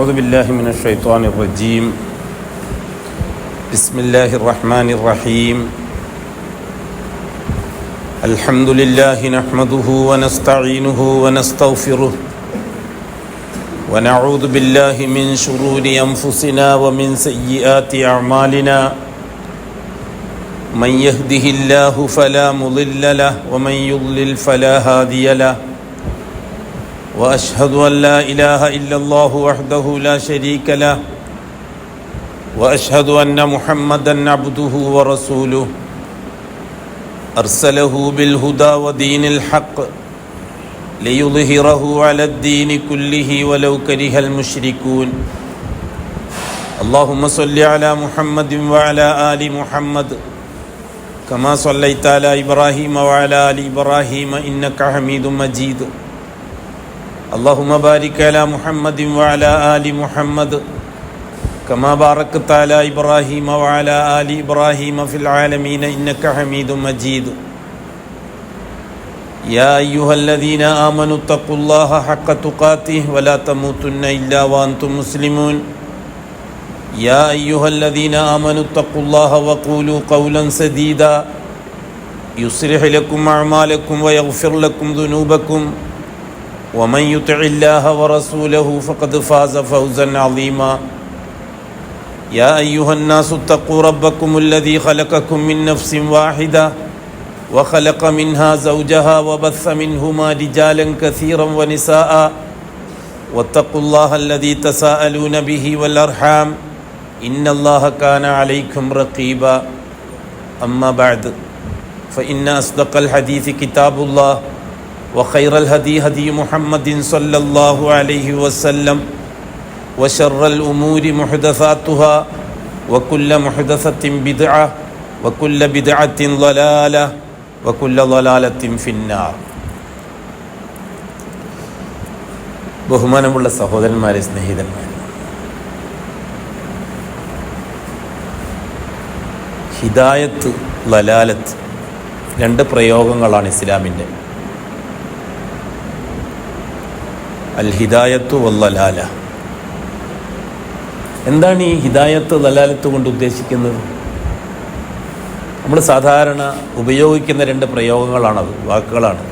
أعوذ بالله من الشيطان الرجيم بسم الله الرحمن الرحيم الحمد لله نحمده ونستعينه ونستغفره ونعوذ بالله من شرور أنفسنا ومن سيئات أعمالنا من يهده الله فلا مضل له ومن يضلل فلا هادي له وأشهد أن لا إله إلا الله وحده لا شريك له وأشهد أن محمدًا عبده ورسوله أرسله بالهدى ودين الحق ليظهره على الدين كله ولو كره المشركون اللهم صل على محمد وعلى آل محمد كما صليت على إبراهيم وعلى آل إبراهيم إنك حميد مجيد اللهم بارك على محمد وعلى آل محمد كما باركت على إبراهيم وعلى آل إبراهيم في العالمين إنك حميد مجيد يا أيها الذين آمنوا اتقوا الله حق تقاته ولا تموتن إلا وأنتم مسلمون يا أيها الذين آمنوا اتقوا الله وقولوا قولا سديدا يصلح لكم أعمالكم ويغفر لكم ذنوبكم ومن يطع الله ورسوله فقد فاز فوزا عظيما يا أيها الناس اتقوا ربكم الذي خلقكم من نفس واحدة وخلق منها زوجها وبث منهما رجالا كثيرا ونساء واتقوا الله الذي تساءلون به والأرحام إن الله كان عليكم رقيبا أما بعد فإن أصدق الحديث كتاب الله وخير الهدي هدي محمد صلى الله عليه وسلم وشر الأمور محدثاتها وكل محدثة بدعة وكل بدعة ضلالة وكل ضلالة في النار. ബഹുമാനമുള്ള സഹോദരന്മാരെ, സ്നേഹിതന്മാരെ, ഹിദായത്ത്, ലലാലത്ത് രണ്ട് പ്രയോഗങ്ങളാണ് ഇസ്ലാമിൻ്റെ. അൽ ഹിദായത്തു വല്ലലാല. എന്താണ് ഈ ഹിദായത്ത് ലലാലത്ത് കൊണ്ട് ഉദ്ദേശിക്കുന്നത്? നമ്മൾ സാധാരണ ഉപയോഗിക്കുന്ന രണ്ട് പ്രയോഗങ്ങളാണത്, വാക്കുകളാണ്.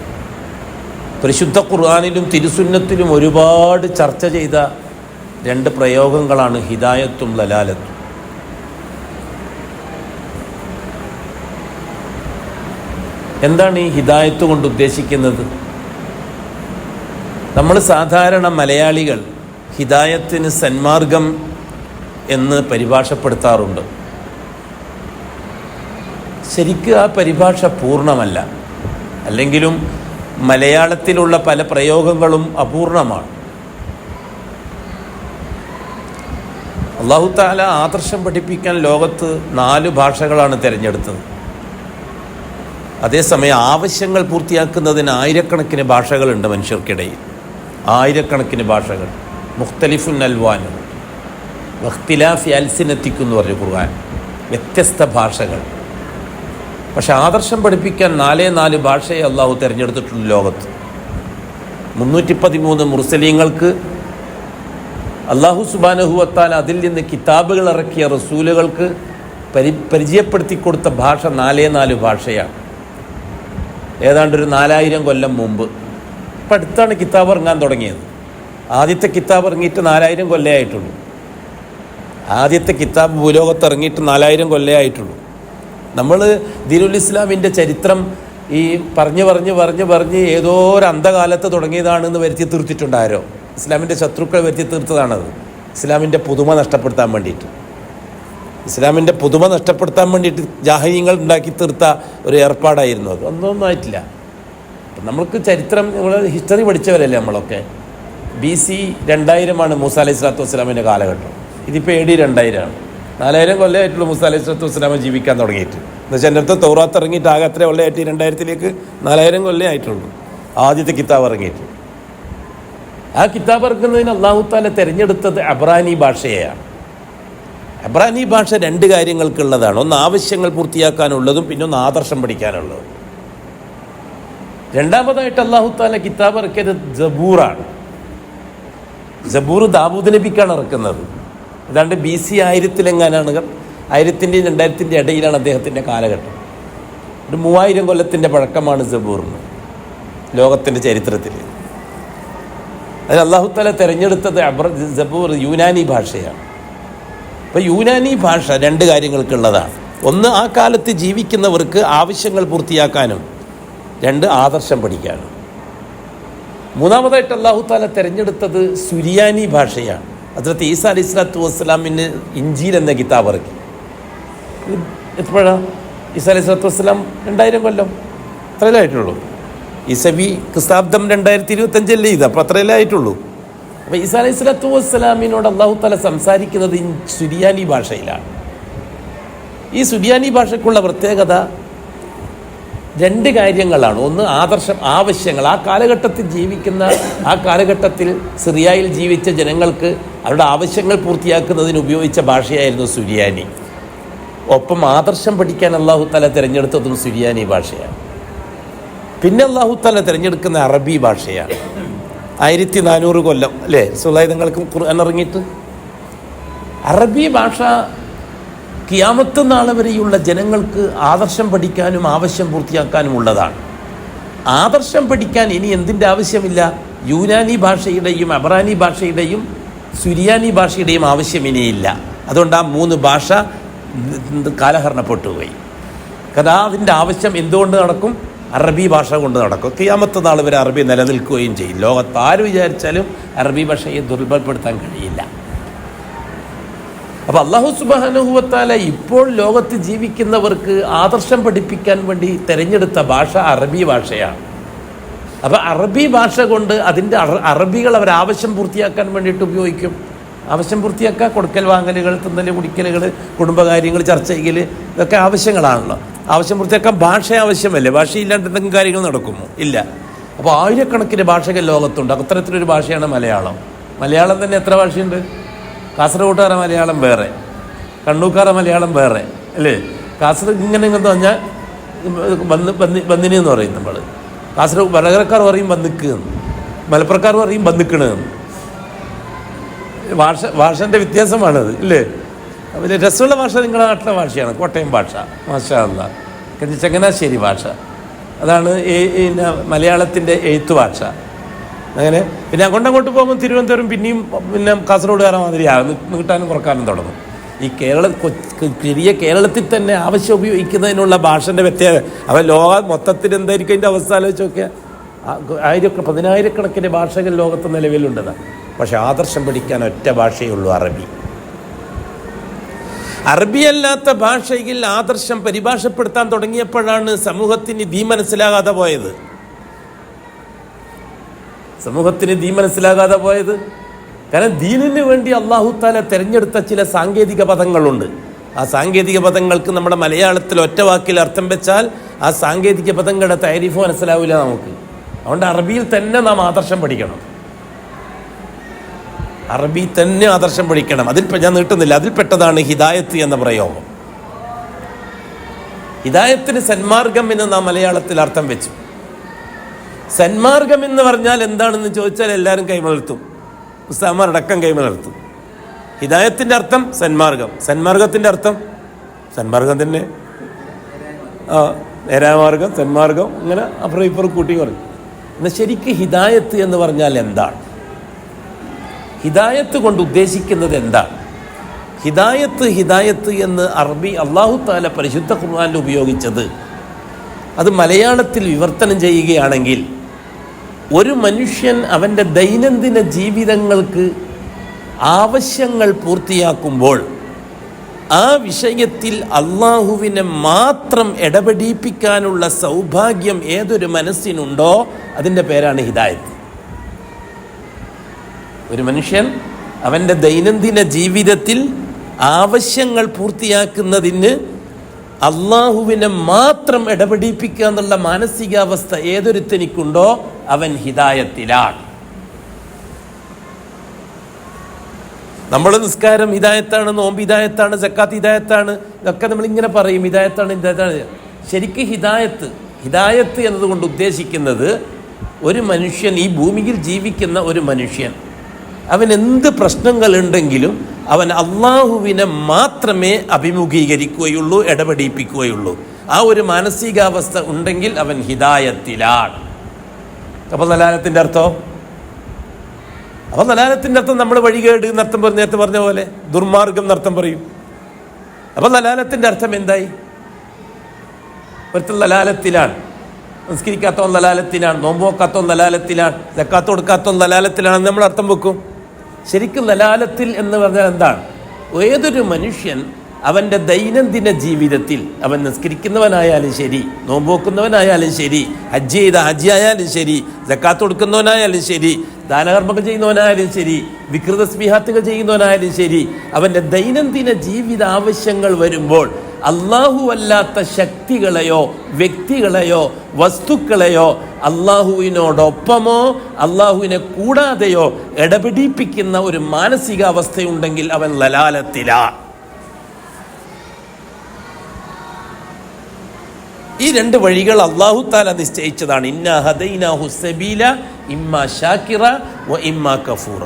പരിശുദ്ധ ഖുർആനിലും തിരുസുന്നത്തിലും ഒരുപാട് ചർച്ച ചെയ്ത രണ്ട് പ്രയോഗങ്ങളാണ് ഹിദായത്തും ലലാലത്തും. എന്താണ് ഈ ഹിദായത്ത് കൊണ്ട് ഉദ്ദേശിക്കുന്നത്? നമ്മൾ സാധാരണ മലയാളികൾ ഹിദായത്തിന് സന്മാർഗം എന്ന് പരിഭാഷപ്പെടുത്താറുണ്ട്. ശരിക്കും ആ പരിഭാഷ പൂർണ്ണമല്ല. അല്ലെങ്കിലും മലയാളത്തിലുള്ള പല പ്രയോഗങ്ങളും അപൂർണമാണ്. അല്ലാഹു തആല ആദർശം പഠിപ്പിക്കാൻ ലോകത്ത് 4 ഭാഷകളാണ് തിരഞ്ഞെടുത്തത്. അതേസമയം ആവശ്യങ്ങൾ പൂർത്തിയാക്കുന്നതിന് ആയിരക്കണക്കിന് ഭാഷകളുണ്ട് മനുഷ്യർക്കിടയിൽ. ആയിരക്കണക്കിന് ഭാഷകൾ. മുഖ്തലിഫുൻ അൽവാൻ വഖ്തിലാഫി അൽസിനത്തിക്കും എന്ന് പറഞ്ഞു ഖുർആൻ. വ്യത്യസ്ത ഭാഷകൾ. പക്ഷെ ആദർശം പഠിപ്പിക്കാൻ 4 ഭാഷയെ അള്ളാഹു തിരഞ്ഞെടുത്തിട്ടുള്ള ലോകത്ത്. 313 മുർസലീങ്ങൾക്ക് അള്ളാഹു സുബ്ഹാനഹു വ തആല അതിൽ നിന്ന് കിതാബുകൾ ഇറക്കിയ റസൂലുകൾക്ക് പരിചയപ്പെടുത്തി കൊടുത്ത ഭാഷ 4 ഭാഷയാണ്. ഏതാണ്ടൊരു 4000 കൊല്ലം മുമ്പ്. ഇപ്പം അടുത്താണ് കിതാബ് ഇറങ്ങാൻ തുടങ്ങിയത്. ആദ്യത്തെ കിതാബ് ഇറങ്ങിയിട്ട് 4000 കൊല്ലമേ ആയിട്ടുള്ളൂ. ആദ്യത്തെ കിതാബ് ഭൂലോകത്ത് ഇറങ്ങിയിട്ട് 4000 കൊല്ലമേ ആയിട്ടുള്ളൂ. നമ്മൾ ദീനുൽ ഇസ്ലാമിൻ്റെ ചരിത്രം ഈ പറഞ്ഞ് ഏതോ ഒരു അന്ധകാലത്ത് തുടങ്ങിയതാണെന്ന് വരുത്തി തീർത്തിട്ടുണ്ടാരോ? ഇസ്ലാമിൻ്റെ ശത്രുക്കൾ വരുത്തി തീർത്തതാണത്. ഇസ്ലാമിൻ്റെ പുതുമ നഷ്ടപ്പെടുത്താൻ വേണ്ടിയിട്ട് ജാഹിലിയങ്ങൾ ഉണ്ടാക്കി തീർത്ത ഒരു ഏർപ്പാടായിരുന്നു അത്. ഒന്നും ആയിട്ടില്ല. നമ്മൾക്ക് ചരിത്രം, നമ്മൾ ഹിസ്റ്ററി പഠിച്ചവരല്ലേ നമ്മളൊക്കെ. BC 2000 മൂസ അലൈഹി സ്വലാത്തു വസ്സലാമിൻ്റെ കാലഘട്ടം. ഇതിപ്പോൾ AD 2000 ആണ്. 4000 കൊല്ലമായിട്ടുള്ള മൂസ അലൈഹി സ്വലാത്തു വസ്സലാമ ജീവിക്കാൻ തുടങ്ങിയിട്ട്. എന്നുവെച്ചാൽ എൻ്റെ അടുത്ത് തൗറാത്ത് ഇറങ്ങിയിട്ട് ആകെ അത്ര കൊല്ലമായിട്ട് 2000-ലേക്ക് 4000 കൊല്ലമേ ആയിട്ടുള്ളൂ ആദ്യത്തെ കിതാബ് ഇറങ്ങിയിട്ട്. ആ കിതാബ് ഇറക്കുന്നതിന് അല്ലാഹു തആല തിരഞ്ഞെടുത്തത് അബ്രാനി ഭാഷയെയാണ്. അബ്രാനി ഭാഷ 2 കാര്യങ്ങൾക്കുള്ളതാണ്. ഒന്ന് ആവശ്യങ്ങൾ പൂർത്തിയാക്കാനുള്ളതും, പിന്നെ ഒന്ന് ആദർശം പഠിക്കാനുള്ളതും. രണ്ടാമതായിട്ട് അല്ലാഹു തആല കിതാബ് ഇറക്കിയത് സബൂറാണ്. സബൂർ ദാവൂദ് നബിക്കാണ് ഇറക്കുന്നത്. ഏതാണ്ട് BC 1000-ലെങ്ങാനാണ്, 1000-ൻ്റെയും 2000-ൻ്റെയും ഇടയിലാണ് അദ്ദേഹത്തിൻ്റെ കാലഘട്ടം. ഒരു 3000 കൊല്ലത്തിൻ്റെ പഴക്കമാണ് സബൂറിന് ലോകത്തിൻ്റെ ചരിത്രത്തിൽ. അതിൽ അല്ലാഹു തആല തിരഞ്ഞെടുത്തത് സബൂർ യൂനാനി ഭാഷയാണ്. അപ്പോൾ യൂനാനി ഭാഷ രണ്ട് കാര്യങ്ങൾക്കുള്ളതാണ്. ഒന്ന്, ആ കാലത്ത് ജീവിക്കുന്നവർക്ക് ആവശ്യങ്ങൾ പൂർത്തിയാക്കാനും, രണ്ട്, ആദർശം പഠിക്കാനും. മൂന്നാമതായിട്ട് അല്ലാഹു തആല തിരഞ്ഞെടുത്തത് സുരിയാനി ഭാഷയാണ്. ഹദ്റത്ത് ഈസാ അലൈഹിസ്സലാത്തു വസ്സലാമിന് ഇഞ്ചീൽ എന്ന കിതാബ് ഇറക്കി. എപ്പോഴാണ്? ഈസാ അലൈഹിസ്സലാത്തു വസ്സലാം 2000 കൊല്ലം അത്രയല്ലേ ആയിട്ടുള്ളൂ. ഈസവി ക്രിസ്താബ്ദം 2025 ഇത്, അപ്പോൾ അത്രയല്ലേ ആയിട്ടുള്ളൂ. അപ്പോൾ ഈസാ അലൈഹിസ്സലാത്തു വസ്സലാമിനോട് അല്ലാഹു തആല സംസാരിക്കുന്നത് സുരിയാനി ഭാഷയിലാണ്. ഈ സുരിയാനി ഭാഷയ്ക്കുള്ള പ്രത്യേകത രണ്ട് കാര്യങ്ങളാണ്. ഒന്ന്, ആവശ്യങ്ങൾ. ആ കാലഘട്ടത്തിൽ ജീവിക്കുന്ന, ആ കാലഘട്ടത്തിൽ സിറിയയിൽ ജീവിച്ച ജനങ്ങൾക്ക് അവരുടെ ആവശ്യങ്ങൾ പൂർത്തിയാക്കുന്നതിന് ഉപയോഗിച്ച ഭാഷയായിരുന്നു സുരിയാനി. ഒപ്പം ആദർശം പഠിക്കാൻ അല്ലാഹു തആല തിരഞ്ഞെടുത്തതും സുരിയാനി ഭാഷയാണ്. പിന്നെ അല്ലാഹു തആല തിരഞ്ഞെടുക്കുന്ന അറബി ഭാഷയാണ്. 1400 കൊല്ലം അല്ലേ റസൂലുള്ളാഹി തങ്ങൾക്ക് ഖുർആൻ ഇറങ്ങിയിട്ട്. അറബി ഭാഷ ഖിയാമത്ത് നാൾ വരെയുള്ള ജനങ്ങൾക്ക് ആദർശം പഠിക്കാനും ആവശ്യം പൂർത്തിയാക്കാനും ഉള്ളതാണ്. ആദർശം പഠിക്കാൻ ഇനി എന്തിൻ്റെ ആവശ്യമില്ല? യൂനാനി ഭാഷയുടെയും അബ്രാനി ഭാഷയുടെയും സുരിയാനി ഭാഷയുടെയും ആവശ്യം ഇനിയില്ല. അതുകൊണ്ട് ആ 3 ഭാഷ കാലഹരണപ്പെട്ടു പോയി. കാരണം അതിൻ്റെ ആവശ്യം എന്തുകൊണ്ട് നടക്കും? അറബി ഭാഷ കൊണ്ട് നടക്കും. ഖിയാമത്ത് നാൾ വരെ അറബി നിലനിൽക്കുകയും ചെയ്യും. ലോകത്ത് ആര് വിചാരിച്ചാലും അറബി ഭാഷയെ ദുർബലപ്പെടുത്താൻ കഴിയില്ല. അപ്പോൾ അല്ലാഹു സുബ്ഹാനഹു വ തആല ഇപ്പോൾ ലോകത്ത് ജീവിക്കുന്നവർക്ക് ആദർശം പഠിപ്പിക്കാൻ വേണ്ടി തിരഞ്ഞെടുത്ത ഭാഷ അറബി ഭാഷയാണ്. അപ്പോൾ അറബി ഭാഷ കൊണ്ട് അതിൻ്റെ അറബികൾ അവർ ആവശ്യം പൂർത്തിയാക്കാൻ വേണ്ടിയിട്ട് ഉപയോഗിക്കും. ആവശ്യം പൂർത്തിയാക്കുക, കൊടുക്കൽ വാങ്ങലുകൾ, തിന്നൽ കുടിക്കലുകൾ, കുടുംബകാര്യങ്ങൾ ചർച്ച ചെയ്യൽ, ഇതൊക്കെ ആവശ്യങ്ങളാണല്ലോ. ആവശ്യം പൂർത്തിയാക്കാൻ ഭാഷ ആവശ്യമല്ലേ? ഭാഷയില്ലാണ്ട് എന്തെങ്കിലും കാര്യങ്ങൾ നടക്കുമോ? ഇല്ല. അപ്പോൾ ആയിരക്കണക്കിന് ഭാഷകൾ ലോകത്തുണ്ട്. അത്തരത്തിലൊരു ഭാഷയാണ് മലയാളം. മലയാളം തന്നെ എത്ര ഭാഷയുണ്ട്? കാസർഗോട്ടുകാര മലയാളം വേറെ, കണ്ണൂർക്കാര മലയാളം വേറെ അല്ലേ? കാസർഗോഡ് ഇങ്ങനെ പറഞ്ഞാൽ ബന്ദിനി എന്ന് പറയും നമ്മൾ. കാസർഗോഡ് വടകരക്കാർ പറയും ബന്ദിക്ക് എന്ന്, മലപ്പുറക്കാർ പറയും ബന്ദിക്കണ് എന്ന്. ഭാഷൻ്റെ വ്യത്യാസമാണത് ഇല്ലേ? അതിൽ രസമുള്ള ഭാഷ നിങ്ങളുടെ നാട്ടിലെ ഭാഷയാണ് കോട്ടയം ഭാഷ. മാഷാ അല്ലാഹ്. ചങ്ങനാശ്ശേരി ഭാഷ, അതാണ് മലയാളത്തിൻ്റെ എഴുത്ത് ഭാഷ. അങ്ങനെ പിന്നെ അങ്ങോട്ട് പോകുമ്പോൾ തിരുവനന്തപുരം പിന്നെയും കാസർഗോഡുകാരെ മാതിരിയാകും, നീട്ടാനും കുറക്കാനും തുടങ്ങും. ഈ ചെറിയ കേരളത്തിൽ തന്നെ ആവശ്യം ഉപയോഗിക്കുന്നതിനുള്ള ഭാഷൻ്റെ വ്യത്യാസം. അവൻ ലോകം മൊത്തത്തിൽ എന്തായിരിക്കും അതിൻ്റെ അവസ്ഥ ആലോചിച്ച് നോക്കിയാൽ? 10,000-കണക്കിന് ഭാഷകൾ ലോകത്ത് നിലവിലുണ്ടതാണ്. പക്ഷെ ആദർശം പഠിക്കാൻ ഒറ്റ ഭാഷയേ ഉള്ളൂ, അറബി. അറബിയല്ലാത്ത ഭാഷയിൽ ആദർശം പരിഭാഷപ്പെടുത്താൻ തുടങ്ങിയപ്പോഴാണ് സമൂഹത്തിന് ദീൻ മനസ്സിലാകാതെ പോയത്. കാരണം ദീനിന് വേണ്ടി അല്ലാഹു തആല തിരഞ്ഞെടുത്ത ചില സാങ്കേതിക പദങ്ങളുണ്ട്. ആ സാങ്കേതിക പദങ്ങൾക്ക് നമ്മുടെ മലയാളത്തിൽ ഒറ്റ വാക്കിൽ അർത്ഥം വെച്ചാൽ ആ സാങ്കേതിക പദങ്ങളുടെ തഅരീഫ് മനസ്സിലാവില്ല നമുക്ക്. അതുകൊണ്ട് അറബിയിൽ തന്നെ നാം ആദർശം പഠിക്കണം. അറബി തന്നെ ആദർശം പഠിക്കണം. ഞാൻ നീട്ടുന്നില്ല. അതിൽപ്പെട്ടതാണ് ഹിദായത്ത് എന്ന പ്രയോഗം. ഹിദായത്തിന് സന്മാർഗം എന്ന് നാം മലയാളത്തിൽ അർത്ഥം വെച്ചു. സന്മാർഗം എന്ന് പറഞ്ഞാൽ എന്താണെന്ന് ചോദിച്ചാൽ എല്ലാവരും കൈമലർത്തും, ഉസ്താദന്മാരടക്കം കൈമലർത്തും. ഹിദായത്തിൻ്റെ അർത്ഥം സന്മാർഗം, സന്മാർഗത്തിൻ്റെ അർത്ഥം സന്മാർഗം തന്നെ, നേരാമാർഗം, സന്മാർഗം, അങ്ങനെ അപ്പുറം ഇപ്പുറം കൂട്ടി പറഞ്ഞു. എന്നാൽ ശരിക്കും ഹിദായത്ത് എന്ന് പറഞ്ഞാൽ എന്താണ്? ഹിദായത്ത് കൊണ്ട് ഉദ്ദേശിക്കുന്നത് എന്താണ്? ഹിദായത്ത് എന്ന് അറബി അല്ലാഹു തആല പരിശുദ്ധ ഖുർആനിൽ ഉപയോഗിച്ചത്, അത് മലയാളത്തിൽ വിവർത്തനം ചെയ്യുകയാണെങ്കിൽ, ഒരു മനുഷ്യൻ അവൻ്റെ ദൈനംദിന ജീവിതങ്ങൾക്ക് ആവശ്യങ്ങൾ പൂർത്തിയാക്കുമ്പോൾ ആ വിഷയത്തിൽ അള്ളാഹുവിനെ മാത്രം ഇടപെടിപ്പിക്കാനുള്ള സൗഭാഗ്യം ഏതൊരു മനസ്സിനുണ്ടോ അതിൻ്റെ പേരാണ് ഹിദായത്ത്. ഒരു മനുഷ്യൻ അവൻ്റെ ദൈനംദിന ജീവിതത്തിൽ ആവശ്യങ്ങൾ പൂർത്തിയാക്കുന്നതിന് അള്ളാഹുവിനെ മാത്രം ഇടപെടിപ്പിക്കുക എന്നുള്ള മാനസികാവസ്ഥ ഏതൊരുത്തനിക്കുണ്ടോ അവൻ ഹിദായത്തിലാണ്. നമ്മൾ നിസ്കാരം ഹിദായത്താണ്, നോമ്പ് ഹിദായത്താണ്, സക്കാത്ത് ഹിദായത്താണ്, ഇതൊക്കെ നമ്മളിങ്ങനെ പറയും ഹിദായത്താണ്. ശരിക്കും ഹിദായത്ത് എന്നതുകൊണ്ട് ഉദ്ദേശിക്കുന്നത് ഒരു മനുഷ്യൻ, ഈ ഭൂമിയിൽ ജീവിക്കുന്ന ഒരു മനുഷ്യൻ അവൻ എന്ത് പ്രശ്നങ്ങളുണ്ടെങ്കിലും അവൻ അള്ളാഹുവിനെ മാത്രമേ അഭിമുഖീകരിക്കുകയുള്ളൂ, ഇടപെടിപ്പിക്കുകയുള്ളൂ. ആ ഒരു മാനസികാവസ്ഥ ഉണ്ടെങ്കിൽ അവൻ ഹിദായത്തിലാണ്. അപ്പോൾ ദലാലത്തിൻ്റെ അർത്ഥം നമ്മൾ വഴികേട് എന്നർത്ഥം നേരത്തെ പറഞ്ഞ പോലെ ദുർമാർഗം എന്നർത്ഥം പറയും. അപ്പോൾ ദലാലത്തിൻ്റെ അർത്ഥം എന്തായി? ഒരുത്തൻ ദലാലത്തിലാണ്, നിസ്കരിക്കാത്തവൻ ദലാലത്തിലാണ്, നോമ്പ് നോക്കാത്തവൻ ദലാലത്തിലാണ്, സക്കാത്ത് കൊടുക്കാത്തവൻ ദലാലത്തിലാണെന്ന് നമ്മൾ അർത്ഥം വെക്കും. ശരിക്കും ദലാലത്തിൽ എന്ന് പറഞ്ഞാൽ എന്താണ്? ഏതൊരു മനുഷ്യൻ അവൻ്റെ ദൈനംദിന ജീവിതത്തിൽ അവൻ നിസ്കരിക്കുന്നവനായാലും ശരി, നോമ്പ് നോക്കുന്നവനായാലും ശരി, ഹജ്ജ് ചെയ്ത ഹജ്ജ് ആയാലും ശരി, സക്കാത്ത് കൊടുക്കുന്നവനായാലും ശരി, ദാനകർമ്മങ്ങൾ ചെയ്യുന്നവനായാലും ശരി, വികൃത സ്മിഹാത്തുകൾ ചെയ്യുന്നവനായാലും ശരി, അവൻ്റെ ദൈനംദിന ജീവിത ആവശ്യങ്ങൾ വരുമ്പോൾ അല്ലാഹു അല്ലാത്ത ശക്തികളെയോ വ്യക്തികളെയോ വസ്തുക്കളെയോ അല്ലാഹുവിനോടൊപ്പമോ അല്ലാഹുവിനെ കൂടാതെയോ ഇടപിടിപ്പിക്കുന്ന ഒരു മാനസികാവസ്ഥയുണ്ടെങ്കിൽ അവൻ ലലാലത്തിലാണ്. ഈ രണ്ട് വഴികൾ അല്ലാഹു തആല നിശ്ചയിച്ചതാണ്. ഇന്നാ ഹദൈനാഹു സബീല ഇമ്മാ ശാകിറ വ ഇമ്മാ കഫൂറ.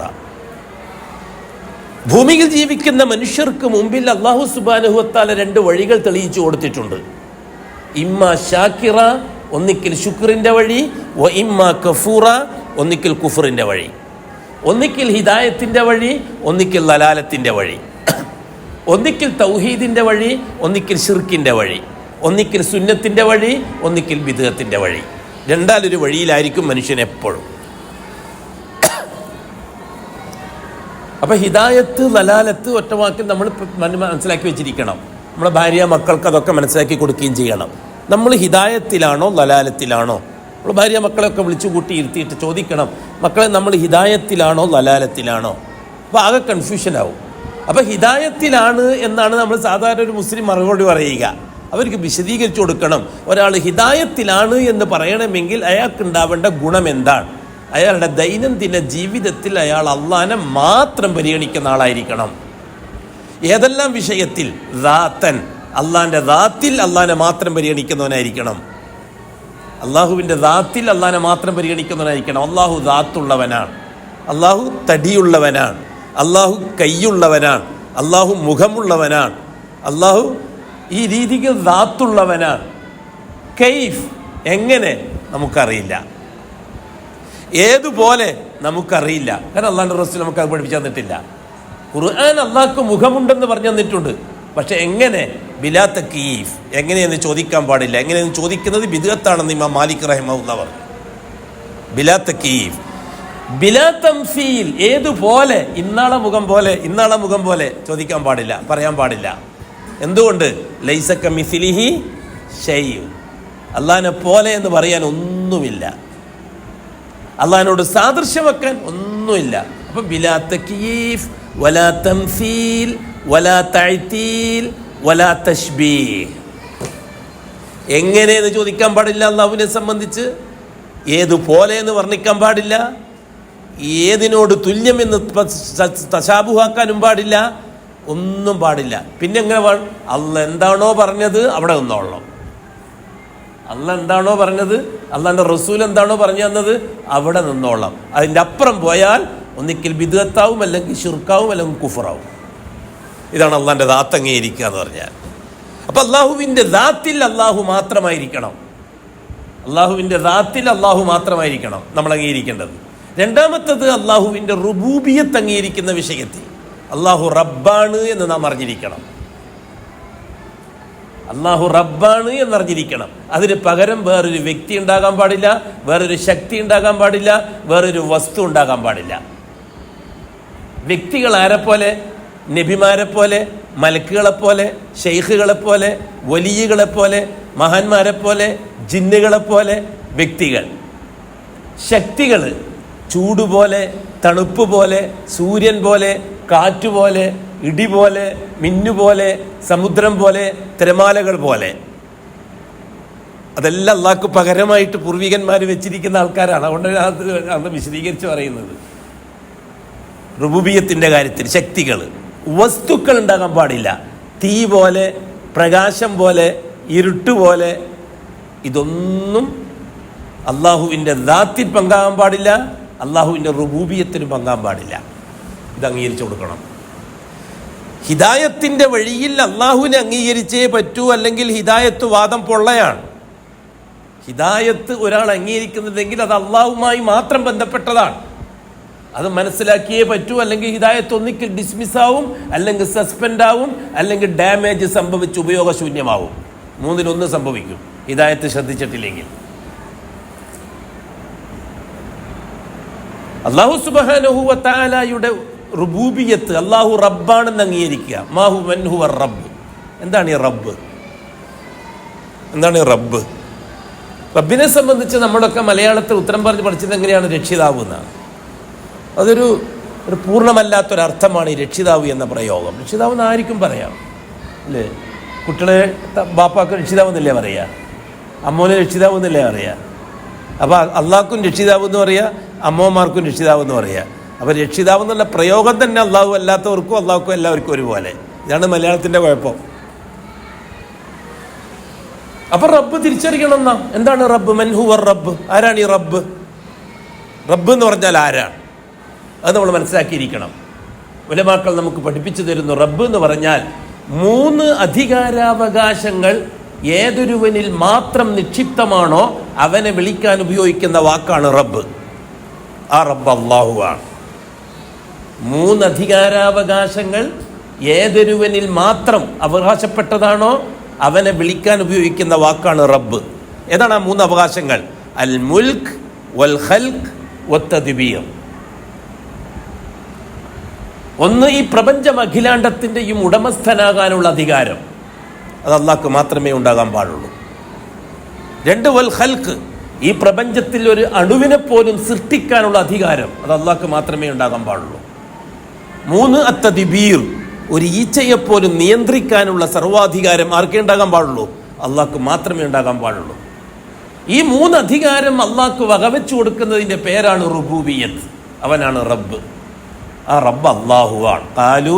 ഭൂമിയിൽ ജീവിക്കുന്ന മനുഷ്യർക്ക് മുമ്പിൽ അല്ലാഹു സുബ്ഹാനഹു വ തആല രണ്ട് വഴികൾ തെളിയിച്ചു കൊടുത്തിട്ടുണ്ട്. ഇമ്മാ ശാകിറ, ഒന്നിക്കൽ ശുക്രിൻ്റെ വഴി, വ ഇമ്മാ കഫൂറ, ഒന്നിക്കൽ കുഫറിൻ്റെ വഴി. ഒന്നിക്കൽ ഹിദായത്തിൻ്റെ വഴി, ഒന്നിക്കൽ ലലാലത്തിൻ്റെ വഴി. ഒന്നിക്കൽ തൗഹീദിൻ്റെ വഴി, ഒന്നിക്കൽ ശിർക്കിൻ്റെ വഴി. ഒന്നിക്കൽ സുന്നത്തിൻ്റെ വഴി, ഒന്നിക്കൽ ബിദ്അത്തിൻ്റെ വഴി. രണ്ടാലൊരു വഴിയിലായിരിക്കും മനുഷ്യൻ എപ്പോഴും. അപ്പം ഹിദായത്ത് ലലാലത്ത് ഒറ്റവാക്കിൽ നമ്മൾ മനസ്സിലാക്കി വെച്ചിരിക്കണം. നമ്മുടെ ഭാര്യ മക്കൾക്ക് അതൊക്കെ മനസ്സിലാക്കി കൊടുക്കുകയും ചെയ്യണം. നമ്മൾ ഹിദായത്തിലാണോ ലലാലത്തിലാണോ? നമ്മൾ ഭാര്യ മക്കളെയൊക്കെ വിളിച്ചു കൂട്ടി ഇരുത്തിയിട്ട് ചോദിക്കണം, മക്കളെ നമ്മൾ ഹിദായത്തിലാണോ ലലാലത്തിലാണോ? അപ്പോൾ ആകെ കൺഫ്യൂഷനാവും. അപ്പോൾ ഹിദായത്തിലാണ് എന്നാണ് നമ്മൾ സാധാരണ ഒരു മുസ്ലിം മറുപടി പറയുക. അവർക്ക് വിശദീകരിച്ചു കൊടുക്കണം. ഒരാൾ ഹിദായത്തിലാണ് എന്ന് പറയണമെങ്കിൽ അയാൾക്കുണ്ടാവേണ്ട ഗുണം എന്താണ്? അയാളുടെ ദൈനംദിന ജീവിതത്തിൽ അയാൾ അള്ളാനെ മാത്രം പരിഗണിക്കുന്ന ആളായിരിക്കണം. ഏതെല്ലാം വിഷയത്തിൽ? ദാത്തൻ, അള്ളാൻ്റെ ദാത്തിൽ അള്ളാനെ മാത്രം പരിഗണിക്കുന്നവനായിരിക്കണം. അള്ളാഹുവിൻ്റെ ദാത്തിൽ അള്ളാനെ മാത്രം പരിഗണിക്കുന്നവനായിരിക്കണം. അള്ളാഹു ദാത്തുള്ളവനാണ്, അള്ളാഹു തടിയുള്ളവനാണ്, അള്ളാഹു കൈയുള്ളവനാണ്, അള്ളാഹു മുഖമുള്ളവനാണ്, അള്ളാഹു ഈ രീതിക്ക് ദാത്തുള്ളവനാണ്. കൈഫ്, എങ്ങനെ നമുക്കറിയില്ല, ഏതുപോലെ നമുക്കറിയില്ല. കാരണം അള്ളാഹുവിൻ്റെ റസൂൽ നമുക്ക് അത് പഠിപ്പിച്ചു തന്നിട്ടില്ല. ഖുർആൻ അള്ളാഹ്ക്ക് മുഖമുണ്ടെന്ന് പറഞ്ഞു തന്നിട്ടുണ്ട്. പക്ഷെ എങ്ങനെ? ബിലാ തകീഫ്, എങ്ങനെയെന്ന് ചോദിക്കാൻ പാടില്ല. എങ്ങനെയെന്ന് ചോദിക്കുന്നത് ബിദ്അത്താണെന്ന് ഇമാം മാലിക് റഹിമഹുല്ലാഹ് പറഞ്ഞു. ബിലാ തകീഫ്, ബിലാ തംസീൽ, ഏതുപോലെ, ഇന്നാളെ മുഖം പോലെ, ഇന്നാളെ മുഖം പോലെ ചോദിക്കാൻ പാടില്ല, പറയാൻ പാടില്ല. എന്തുകൊണ്ട്? ലൈസ കമിസ്ലിഹി ഷൈഉൻ, അള്ളാഹിനെ പോലെ എന്ന് പറയാൻ ഒന്നുമില്ല, അള്ളാഹിനോട് സാദൃശ്യം വെക്കാൻ ഒന്നുമില്ല. അപ്പം ബിലാ തകീഫ് വലാ തംസീൽ വലാ തഅ്തീൽ വലാ തശ്ബീഹ്. എങ്ങനെയെന്ന് ചോദിക്കാൻ പാടില്ല അള്ളാഹുവിനെ സംബന്ധിച്ച്, ഏതുപോലെ എന്ന് വർണ്ണിക്കാൻ പാടില്ല, ഏതിനോട് തുല്യമെന്ന് തശാബുഹാക്കാനും പാടില്ല, ഒന്നും പാടില്ല. പിന്നെ എങ്ങനെ അള്ള എന്താണോ പറഞ്ഞത് അവിടെ നിന്നോളണം. അള്ള എന്താണോ പറഞ്ഞത്, അള്ളാൻ്റെ റസൂൽ എന്താണോ പറഞ്ഞു തന്നത് അവിടെ നിന്നോളാം. അതിൻ്റെ അപ്പുറം പോയാൽ ഒന്നിക്കൽ ബിദ്അത്താവും, അല്ലെങ്കിൽ ശിർക്കാവും, അല്ലെങ്കിൽ കുഫറാവും. ഇതാണ് അള്ളാൻ്റെ ദാത്ത് അംഗീകരിക്കുക എന്ന് പറഞ്ഞാൽ. അപ്പം അള്ളാഹുവിൻ്റെ ദാത്തിൽ അള്ളാഹു മാത്രമായിരിക്കണം, അള്ളാഹുവിൻ്റെ ദാത്തിൽ അള്ളാഹു മാത്രമായിരിക്കണം നമ്മൾ അംഗീകരിക്കേണ്ടത്. രണ്ടാമത്തത് അള്ളാഹുവിൻ്റെ റുബൂബിയത്ത് അംഗീകരിക്കുന്ന വിഷയത്തിൽ അള്ളാഹു റബ്ബാണ് എന്ന് നാം അറിഞ്ഞിരിക്കണം. അള്ളാഹു റബ്ബാണ് എന്നറിഞ്ഞിരിക്കണം. അതിന് പകരം വേറൊരു വ്യക്തി ഉണ്ടാകാൻ പാടില്ല, വേറൊരു ശക്തി ഉണ്ടാകാൻ പാടില്ല, വേറൊരു വസ്തു ഉണ്ടാകാൻ പാടില്ല. വ്യക്തികൾ ആരെപ്പോലെ? നബിമാരെപ്പോലെ, മലക്കുകളെപ്പോലെ, ഷെയ്ഖുകളെപ്പോലെ, വലിയകളെപ്പോലെ, മഹാന്മാരെപ്പോലെ, ജിന്നുകളെപ്പോലെ വ്യക്തികൾ. ശക്തികൾ ചൂടുപോലെ, തണുപ്പ് പോലെ, സൂര്യൻ പോലെ, കാറ്റുപോലെ, ഇടി പോലെ, മിന്നുപോലെ, സമുദ്രം പോലെ, തിരമാലകൾ പോലെ. അതെല്ലാം അള്ളാഹ്ക്ക് പകരമായിട്ട് പൂർവികന്മാർ വെച്ചിരിക്കുന്ന ആൾക്കാരാണ്. അതുകൊണ്ടാണ് അത് വിശദീകരിച്ച് പറയുന്നത്. റുബൂബിയത്തിൻ്റെ കാര്യത്തിൽ ശക്തികൾ, വസ്തുക്കൾ ഉണ്ടാകാൻ പാടില്ല. തീ പോലെ, പ്രകാശം പോലെ, ഇരുട്ട് പോലെ, ഇതൊന്നും അള്ളാഹുവിൻ്റെ ദാത്തിൽ പങ്കാകാൻ പാടില്ല, അള്ളാഹുവിൻ്റെ റുബൂബിയത്തിന് പങ്കാൻ പാടില്ല. ഇത് അംഗീകരിച്ചു കൊടുക്കണം. ഹിദായത്തിൻ്റെ വഴിയിൽ അള്ളാഹുവിനെ അംഗീകരിച്ചേ പറ്റൂ, അല്ലെങ്കിൽ ഹിദായത്ത് വാദം പൊള്ളയാണ്. ഹിദായത്ത് ഒരാൾ അംഗീകരിക്കുന്നുണ്ടെങ്കിൽ അത് അള്ളാഹുമായി മാത്രം ബന്ധപ്പെട്ടതാണ്. അത് മനസ്സിലാക്കിയേ പറ്റൂ, അല്ലെങ്കിൽ ഹിദായത്ത് ഒന്നിക്കൽ ഡിസ്മിസ്സാവും, അല്ലെങ്കിൽ സസ്പെൻഡ് ആവും, അല്ലെങ്കിൽ ഡാമേജ് സംഭവിച്ച് ഉപയോഗശൂന്യമാവും. മൂന്നിലൊന്ന് സംഭവിക്കും ഹിദായത്ത് ശ്രദ്ധിച്ചിട്ടില്ലെങ്കിൽ. അല്ലാഹു സുബ്ഹാനഹു വ തആലയുടെ റുബൂബിയത്ത്, അല്ലാഹു റബ്ബാണെന്ന് അംഗീകരിക്കുക. മാഹു മൻ ഹുവ റബ്ബ്. എന്താണ് ഈ റബ്ബ്? എന്താണ് ഈ റബ്ബ്? റബ്ബിനെ സംബന്ധിച്ച് നമ്മളൊക്കെ മലയാളത്തിൽ ഉത്തരം പറഞ്ഞ് പഠിച്ചത് എങ്ങനെയാണ്? രക്ഷിതാവ് എന്നാണ്. അതൊരു പൂർണ്ണമല്ലാത്തൊരർത്ഥമാണ് ഈ രക്ഷിതാവ് എന്ന പ്രയോഗം. രക്ഷിതാവ് എന്ന് ആർക്കും പറയാം അല്ലേ? കുട്ടികളെ ബാപ്പാക്ക് രക്ഷിതാവ് എന്നല്ലേ പറയുക, അമ്മോനെ രക്ഷിതാവ് എന്നല്ലേ പറയുക. അപ്പോൾ അള്ളാഹ്ക്കും രക്ഷിതാവ് എന്ന് പറയുക, അമ്മമാർക്കും രക്ഷിതാവ് എന്ന് പറയുക. അപ്പോൾ രക്ഷിതാവ് എന്നുള്ള പ്രയോഗം തന്നെ അള്ളാഹു അല്ലാത്തവർക്കും അള്ളാഹ്ക്കും എല്ലാവർക്കും ഒരുപോലെ. ഇതാണ് മലയാളത്തിൻ്റെ കുഴപ്പം. അപ്പോൾ റബ്ബ് തിരിച്ചറിയണം എന്നാ. എന്താണ് റബ്ബ്? മൻ ഹുവ റബ്ബ്. ആരാണ് ഈ റബ്ബ്? റബ്ബ് എന്ന് പറഞ്ഞാൽ ആരാണ്? അത് നമ്മൾ മനസ്സിലാക്കിയിരിക്കണം. ഉലമാക്കൾ നമുക്ക് പഠിപ്പിച്ചു തരുന്നു. റബ്ബ് എന്ന് പറഞ്ഞാൽ 3 അധികാരാവകാശങ്ങൾ ഏതൊരുവനിൽ മാത്രം നിക്ഷിപ്തമാണോ അവനെ വിളിക്കാൻ ഉപയോഗിക്കുന്ന വാക്കാണ് റബ്ബ്. ആ റബ്ബ് അല്ലാഹുവാണ്. 3 അധികാരാവകാശങ്ങൾ ഏതൊരുവനിൽ മാത്രം അവകാശപ്പെട്ടതാണോ അവനെ വിളിക്കാൻ ഉപയോഗിക്കുന്ന വാക്കാണ് റബ്ബ്. ഏതാണ് ആ 3 അവകാശങ്ങൾ? അൽ മുൽക്ക് വൽ ഖൽഖ് വത്തദ്ബീർ. ഒന്ന്, ഈ പ്രപഞ്ചം അഖിലാണ്ടത്തിൻ്റെയും ഉടമസ്ഥനാകാനുള്ള അധികാരം. അത് അള്ളാഹ്ക്ക് മാത്രമേ ഉണ്ടാകാൻ പാടുള്ളൂ. 2, വൽ ഖൽഖ്. ഈ പ്രപഞ്ചത്തിൽ ഒരു അണുവിനെ പോലും സൃഷ്ടിക്കാനുള്ള അധികാരം. അത് അള്ളാഹ്ക്ക് മാത്രമേ ഉണ്ടാകാൻ പാടുള്ളൂ. 3, അത്തദ്ബീർ. ഒരു ഈച്ചയെപ്പോലും നിയന്ത്രിക്കാനുള്ള സർവാധികാരം ആർക്കേ ഉണ്ടാകാൻ പാടുള്ളൂ? അള്ളാഹ്ക്ക് മാത്രമേ ഉണ്ടാകാൻ പാടുള്ളൂ. ഈ 3 അധികാരം അള്ളാഹ്ക്ക് വകവെച്ചു കൊടുക്കുന്നതിൻ്റെ പേരാണ് റുബൂബിയത്ത്. അവനാണ് റബ്ബ്. ആ റബ്ബ് അള്ളാഹുവാണ്. ഖാലു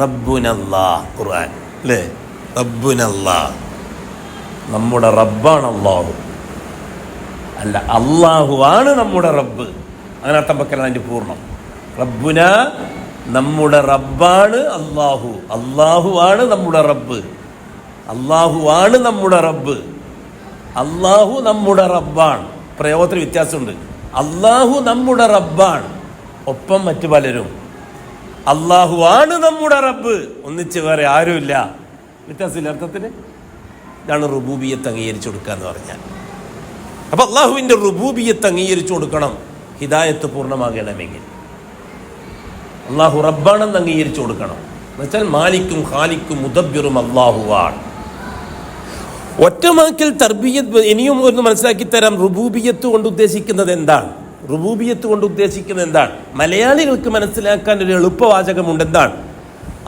റബ്ബുനല്ലാഹ്. ഖുർആൻ അല്ലേ? റബ്ബുനല്ലാഹ്, നമ്മുടെ റബ്ബാണ് അള്ളാഹു. അല്ല, അള്ളാഹുവാണ് നമ്മുടെ റബ്ബ്. അങ്ങനെ അർത്ഥം വെക്കലാണ് അതിൻ്റെ പൂർണ്ണം. റബ്ബുന, നമ്മുടെ റബ്ബാണ് അള്ളാഹു. അള്ളാഹുവാണ് നമ്മുടെ റബ്ബ്. അള്ളാഹുവാണ് നമ്മുടെ റബ്ബ്. അള്ളാഹു നമ്മുടെ റബ്ബാണ്. പ്രയോഗത്തിൽ വ്യത്യാസമുണ്ട്. അള്ളാഹു നമ്മുടെ റബ്ബാണ്, ഒപ്പം മറ്റു പലരും അള്ളാഹുവാണ് നമ്മുടെ റബ്ബ്, ഒന്നിച്ച് വേറെ ആരുമില്ല. വ്യത്യാസമില്ല അർത്ഥത്തിന്. ഇതാണ് റുബൂബിയത്ത് അംഗീകരിച്ചു കൊടുക്കുക എന്ന് പറഞ്ഞാൽ. അപ്പം അള്ളാഹുവിൻ്റെ റുബൂബിയത്ത് അംഗീകരിച്ചു കൊടുക്കണം ഹിദായത്ത് പൂർണ്ണമാകണമെങ്കിൽ. അള്ളാഹു റബ്ബാണെന്ന് അംഗീകരിച്ചു കൊടുക്കണം. എന്നുവെച്ചാൽ മാലിക്കും ഖാലിക്കും മുദബ്ബിറും അള്ളാഹുവാണ്. ഒറ്റമാക്കൽ തർബിയത്ത് ഇനിയും ഒന്ന് മനസ്സിലാക്കി തരാം. റുബൂബിയത്ത് കൊണ്ട് ഉദ്ദേശിക്കുന്നത് എന്താണ്? റുബൂബിയത്ത് കൊണ്ട് ഉദ്ദേശിക്കുന്നത് എന്താണ്? മലയാളികൾക്ക് മനസ്സിലാക്കാൻ ഒരു എളുപ്പവാചകമുണ്ട്. എന്താണ്?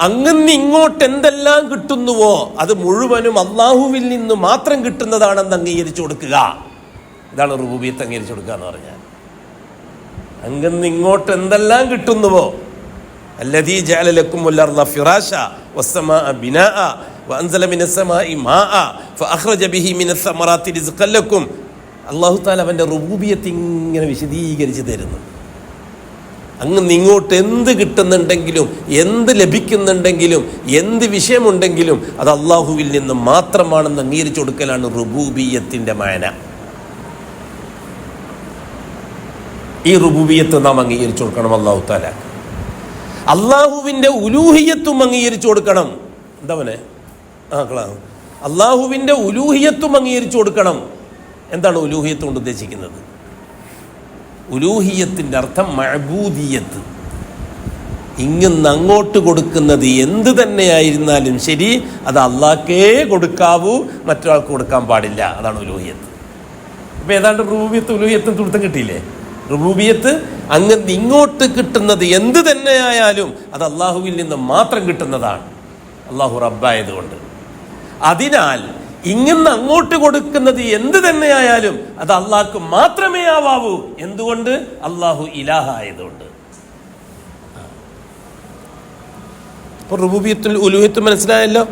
അങ്ങനെ ഇങ്ങോട്ട് എന്തെല്ലാം കിട്ടുന്നുവോ അത് മുഴുവനും അള്ളാഹുവിൽ നിന്ന് മാത്രം കിട്ടുന്നതാണെന്ന് അംഗീകരിച്ചു കൊടുക്കുക. ഇതാണ് റുബൂബിയത്ത് അംഗീകരിച്ചു കൊടുക്കുക എന്ന് പറഞ്ഞാൽ. അങ്ങനെ ഇങ്ങോട്ട് എന്തെല്ലാം കിട്ടുന്നുവോ, അല്ലദീ ജഅല ലക്കുമുൽ അർള ഫിറാശ വസ്സമാഅ ബിനാഅ വഅൻസല മിനസ് സമാഇ മാഅ ഫഅഖ്റജ ബിഹി മിനസ് സമറാത്തി റിസ്ഖൻ ലക്കും. അല്ലാഹു തആല അവൻ്റെ റുബൂബിയത്ത് ഇങ്ങനെ വിശദീകരിച്ച് തരുന്നു. അങ്ങ് ഇങ്ങോട്ട് എന്ത് കിട്ടുന്നുണ്ടെങ്കിലും, എന്ത് ലഭിക്കുന്നുണ്ടെങ്കിലും, എന്ത് വിഷയമുണ്ടെങ്കിലും അത് അള്ളാഹുവിൽ നിന്ന് മാത്രമാണെന്ന് അംഗീകരിച്ചു കൊടുക്കലാണ് റുബൂബിയത്തിൻ്റെ മാന. ഈ റുബൂബിയത്ത് നാം അംഗീകരിച്ചു കൊടുക്കണം. അല്ലാഹു തആല അള്ളാഹുവിൻ്റെ ഉലൂഹിയത്തും അംഗീകരിച്ചു കൊടുക്കണം. എന്താ മോനെ? അള്ളാഹുവിൻ്റെ ഉലൂഹിയത്തും അംഗീകരിച്ചു കൊടുക്കണം. എന്താണ് ഉലൂഹിയത്ത് കൊണ്ട് ഉദ്ദേശിക്കുന്നത്? ഉലൂഹിയത്തിൻ്റെ അർത്ഥം മഅബൂദിയത്ത്. ഇങ്ങന്ന് അങ്ങോട്ട് കൊടുക്കുന്നത് എന്ത് തന്നെയായിരുന്നാലും ശരി അത് അള്ളാഹ്ക്കേ കൊടുക്കാവൂ, മറ്റൊരാൾക്ക് കൊടുക്കാൻ പാടില്ല. അതാണ് ഉലൂഹിയത്ത്. ഇപ്പം ഏതാണ്ട് റുബൂബിയത്ത് ഉലൂഹിയത്തും തുടുത്തം കിട്ടിയില്ലേ? റുബൂബിയത്ത് അങ്ങന്ന് ഇങ്ങോട്ട് കിട്ടുന്നത് എന്ത് തന്നെയായാലും അത് അള്ളാഹുവിൽ നിന്ന് മാത്രം കിട്ടുന്നതാണ്, അള്ളാഹു റബ്ബായതുകൊണ്ട്. അതിനാൽ ഇങ്ങന്ന് അങ്ങോട്ട് കൊടുക്കുന്നത് എന്ത് തന്നെയായാലും അത് അള്ളാഹ്ക്ക് മാത്രമേ ആവാവൂ. എന്തുകൊണ്ട്? അള്ളാഹു ഇലാഹ ആയതുകൊണ്ട്. അപ്പോൾ റുബൂബിയത്തുൽ ഉലൂഹിയത്ത് മനസ്സിലായല്ലോ.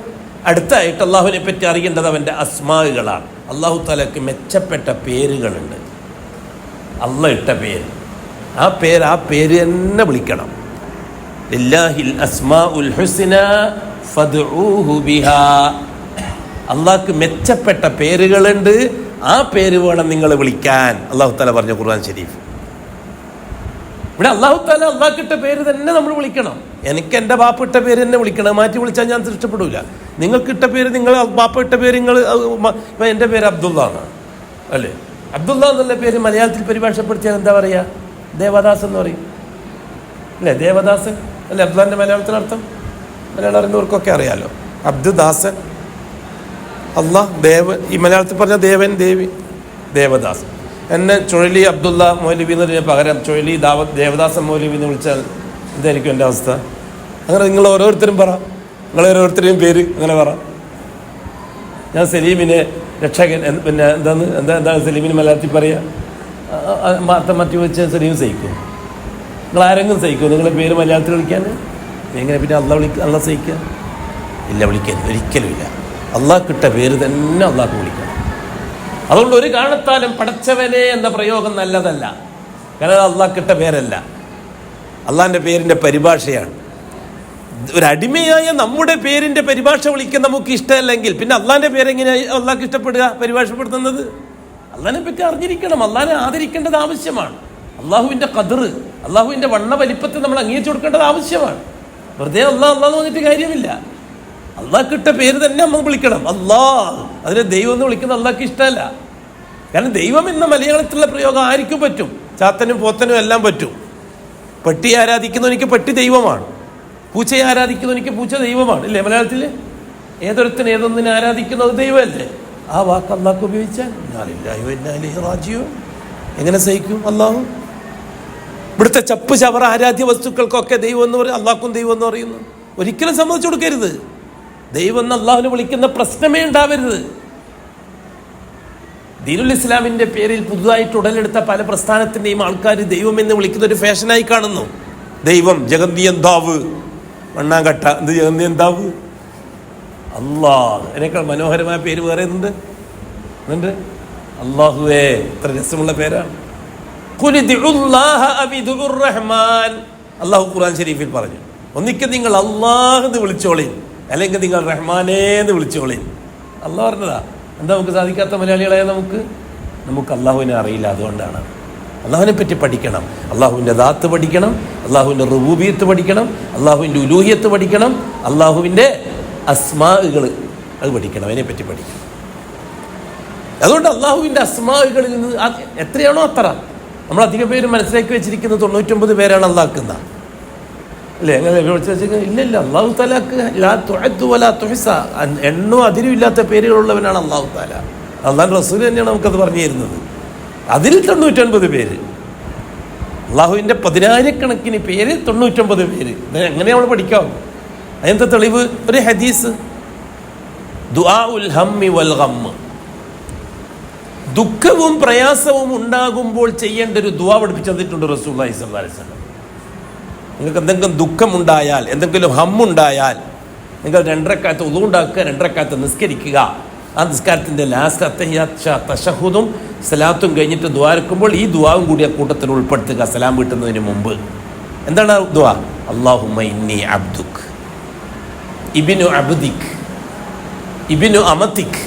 അടുത്തായിട്ട് അള്ളാഹുവിനെ പറ്റി അറിയേണ്ടത് അവൻ്റെ അസ്മാകളാണ്. അള്ളാഹു തആലക്ക് മെച്ചപ്പെട്ട പേരുകളുണ്ട്. അള്ളാഹ് ഇട്ട പേര്, ആ പേര് തന്നെ വിളിക്കണം. ലില്ലാഹിൽ അസ്മാഉൽ ഹുസ്ന ഫദ്ഊഹു ബിഹാ. അള്ളാഹ്ക്ക് മെച്ചപ്പെട്ട പേരുകളുണ്ട്, ആ പേര് വേണം നിങ്ങൾ വിളിക്കാൻ. അല്ലാഹു തആല പറഞ്ഞ ഖുർആൻ ശരീഫ്. ഇവിടെ അല്ലാഹു തആല അള്ളാഹ്ക്കിട്ട പേര് തന്നെ നമ്മൾ വിളിക്കണം. എനിക്ക് എൻ്റെ ബാപ്പ ഇട്ട പേര് തന്നെ വിളിക്കണം, മാറ്റി വിളിച്ചാൽ ഞാൻ ഇഷ്ടപ്പെടില്ല. നിങ്ങൾക്കിട്ട പേര്, നിങ്ങൾ ബാപ്പ ഇട്ട പേര് നിങ്ങൾ, ഇപ്പം എൻ്റെ പേര് അബ്ദുള്ള എന്നാണ് അല്ലേ? അബ്ദുള്ള എന്നുള്ള പേര് മലയാളത്തിൽ പരിഭാഷപ്പെടുത്തിയാൽ എന്താ പറയുക? ദേവദാസ് എന്ന് പറയും അല്ലേ? ദേവദാസൻ അല്ലേ അബ്ദുള്ളാൻ്റെ മലയാളത്തിനർത്ഥം? മലയാളം അറിയുന്നവർക്കൊക്കെ അറിയാലോ. അബ്ദുദാസൻ, അള്ളാഹ്, ദേവൻ. ഈ മലയാളത്തിൽ പറഞ്ഞ ദേവൻ, ദേവി, ദേവദാസ്. എന്നെ ചുഴലി അബ്ദുള്ള മൗലവി എന്നതിന് പകരം ചുഴലി ദേവദാസൻ മൗലവി എന്ന് വിളിച്ചാൽ എന്തായിരിക്കും എൻ്റെ അവസ്ഥ? അങ്ങനെ നിങ്ങൾ ഓരോരുത്തരും പറ, നിങ്ങളോരോരുത്തരെയും പേര് അങ്ങനെ പറ. ഞാൻ സലീമിനെ രക്ഷകൻ, പിന്നെ എന്താണ് സലീമിന് മലയാളത്തിൽ പറയുക? മറ്റു വെച്ച് സലീം സഹിക്കും. നിങ്ങൾ ആരെങ്കിലും സഹിക്കും നിങ്ങളെ പേര് മലയാളത്തിൽ വിളിക്കാൻ? എങ്ങനെ പിന്നെ അള്ളാഹ് സഹിക്കുക? ഇല്ല, വിളിക്കരുത്, ഒരിക്കലും ഇല്ല. അള്ളാഹ്ക്കിട്ട പേര് തന്നെ അള്ളാഹ്ക്ക് വിളിക്കണം. അതുകൊണ്ട് ഒരു കാരണത്താലും പടച്ചവനെ എന്ന പ്രയോഗം നല്ലതല്ല. കാരണം അള്ളാഹ്ക്കിട്ട പേരല്ല, അള്ളാഹിൻ്റെ പേരിൻ്റെ പരിഭാഷയാണ്. ഒരു അടിമയായ നമ്മുടെ പേരിൻ്റെ പരിഭാഷ വിളിക്കാൻ നമുക്ക് ഇഷ്ടമല്ലെങ്കിൽ പിന്നെ അള്ളാഹിൻ്റെ പേരെങ്ങനെയാണ് അള്ളാഹ്ക്ക് ഇഷ്ടപ്പെടുക, പരിഭാഷപ്പെടുത്തുന്നത്? അള്ളാഹിനെ പറ്റി അറിഞ്ഞിരിക്കണം, അള്ളാഹിനെ ആദരിക്കേണ്ടത് ആവശ്യമാണ്. അള്ളാഹുവിൻ്റെ ഖദർ, അള്ളാഹുവിൻ്റെ വണ്ണ വലിപ്പത്തെ നമ്മൾ അംഗീകരിച്ചു കൊടുക്കേണ്ടത് ആവശ്യമാണ്. വെറുതെ അള്ളാഹ് എന്ന് പറഞ്ഞിട്ട് കാര്യമില്ല. അള്ളാഹ്ക്കിട്ട പേര് തന്നെ നമ്മൾ വിളിക്കണം. അള്ളാഹ്, അതിനെ ദൈവം എന്ന് വിളിക്കുന്ന അള്ളാഹ്ക്ക് ഇഷ്ടമല്ല. കാരണം ദൈവം എന്ന മലയാളത്തിലുള്ള പ്രയോഗം ആർക്കും പറ്റും, ചാത്തനും പോത്തനും എല്ലാം പറ്റും. പട്ടിയെ ആരാധിക്കുന്നവനിക്ക് പട്ടി ദൈവമാണ്, പൂച്ചയെ ആരാധിക്കുന്നവനിക്ക് പൂച്ച ദൈവമാണ്, ഇല്ലേ? മലയാളത്തിൽ ഏതൊരുത്തിന് ഏതൊന്നിനെ ആരാധിക്കുന്നത് ദൈവമല്ലേ? ആ വാക്ക് അള്ളാഹ്ക്ക് ഉപയോഗിച്ചാൽ എങ്ങനെ സഹിക്കും അള്ളാഹു? ഇവിടുത്തെ ചപ്പ് ചവറ ആരാധ്യ വസ്തുക്കൾക്കൊക്കെ ദൈവം എന്ന് പറയും, അള്ളാഹ്ക്കും ദൈവം എന്ന് പറയുന്നു. ഒരിക്കലും സമ്മതിച്ചു കൊടുക്കരുത്. ദൈവം എന്ന് അള്ളാഹുവിനെ വിളിക്കുന്ന പ്രശ്നമേ ഉണ്ടാവരുത്. ദീനുൽ ഇസ്ലാമിൻ്റെ പേരിൽ പുതുതായിട്ട് ഉടലെടുത്ത പല പ്രസ്ഥാനത്തിൻ്റെയും ആൾക്കാർ ദൈവം എന്ന് വിളിക്കുന്ന ഒരു ഫാഷനായി കാണുന്നു. ദൈവം ജഗന്തിയന്താവ്, മണ്ണാങ്കട്ട, എന്ത് ജഗന്തിയന്താവ്? അള്ളാഹ്. അതിനേക്കാൾ മനോഹരമായ പേര് വേറെ എന്തുണ്ട്? അള്ളാഹുവേ, എത്ര രസമുള്ള പേരാണ്. അള്ളാഹു ഖുർആൻ ഷരീഫിൽ പറഞ്ഞു, ഒന്നിക്കൽ നിങ്ങൾ അള്ളാഹ് എന്ന് വിളിച്ചോളീൻ, അല്ലെങ്കിൽ നിങ്ങൾ റഹ്മാനേ എന്ന് വിളിച്ചോളീൻ. അള്ളാഹ് പറഞ്ഞതാ. എന്താ നമുക്ക് സാധിക്കാത്ത മലയാളികളായ നമുക്ക് അള്ളാഹുവിനെ അറിയില്ല. അതുകൊണ്ടാണ് അള്ളാഹുവിനെ പറ്റി പഠിക്കണം. അള്ളാഹുവിൻ്റെ ദാത്ത് പഠിക്കണം, അള്ളാഹുവിൻ്റെ റുബൂബിയത്ത് പഠിക്കണം, അള്ളാഹുവിൻ്റെ ഉലൂഹിയത്ത് പഠിക്കണം, അള്ളാഹുവിൻ്റെ അസ്മാഉകൾ അത് പഠിക്കണം, അതിനെപ്പറ്റി പഠിക്കണം. അതുകൊണ്ട് അള്ളാഹുവിൻ്റെ അസ്മാഉകളിൽ നിന്ന് എത്രയാണോ അത്ര. നമ്മൾ അധികം പേര് മനസ്സിലാക്കി വെച്ചിരിക്കുന്നത് 99 പേരാണ് അള്ളാഹ്ക്കുന്ന, അല്ലേ? അങ്ങനെ ഇല്ല. അള്ളാഹു താലാക്ക് എണ്ണോ അതിരും ഇല്ലാത്ത പേരുകളുള്ളവനാണ് അള്ളാഹു താല. അള്ളാഹ് റസൂൽ തന്നെയാണ് നമുക്കത് പറഞ്ഞു തരുന്നത്. അതിൽ 99 പേര്, അള്ളാഹുവിൻ്റെ 10,000 പേര്, 99 പേര്. എങ്ങനെ നമ്മൾ പഠിക്കാം? അതിൻ്റെ തെളിവ് ഒരു ഹദീസ്, ദുആഉൽ ഹമ്മി വൽ ഗമ്മ്, ദുഃഖവും പ്രയാസവും ഉണ്ടാകുമ്പോൾ ചെയ്യേണ്ട ഒരു ദുആ പഠിപ്പിച്ചു തന്നിട്ടുണ്ട് റസൂലുള്ളാഹി സ്വല്ലല്ലാഹി അലൈഹി വസല്ലം. നിങ്ങൾക്ക് എന്തെങ്കിലും ദുഃഖമുണ്ടായാൽ, എന്തെങ്കിലും ഹമ്മുണ്ടായാൽ, നിങ്ങൾ 2 റക്അത്ത് ഉളൂ ഉണ്ടാക്കുക, 2 റക്അത്ത് നിസ്കരിക്കുക. ആ നിസ്കാരത്തിൻ്റെ ലാസ്റ്റ് അത്തഹിയ്യാത്ത് തശഹുദും സലാത്തും കഴിഞ്ഞിട്ട് ദുആർക്കുമ്പോൾ ഈ ദുആവും കൂടി ആ കൂട്ടത്തിൽ ഉൾപ്പെടുത്തുക സലാം വീട്ടുന്നതിന് മുമ്പ്. എന്താണ് ആ ദുആ? അല്ലാഹുമ്മ ഇന്നി അബ്ദുക് ഇബ്നു അബ്ദിക് ഇബ്നു അമതിക്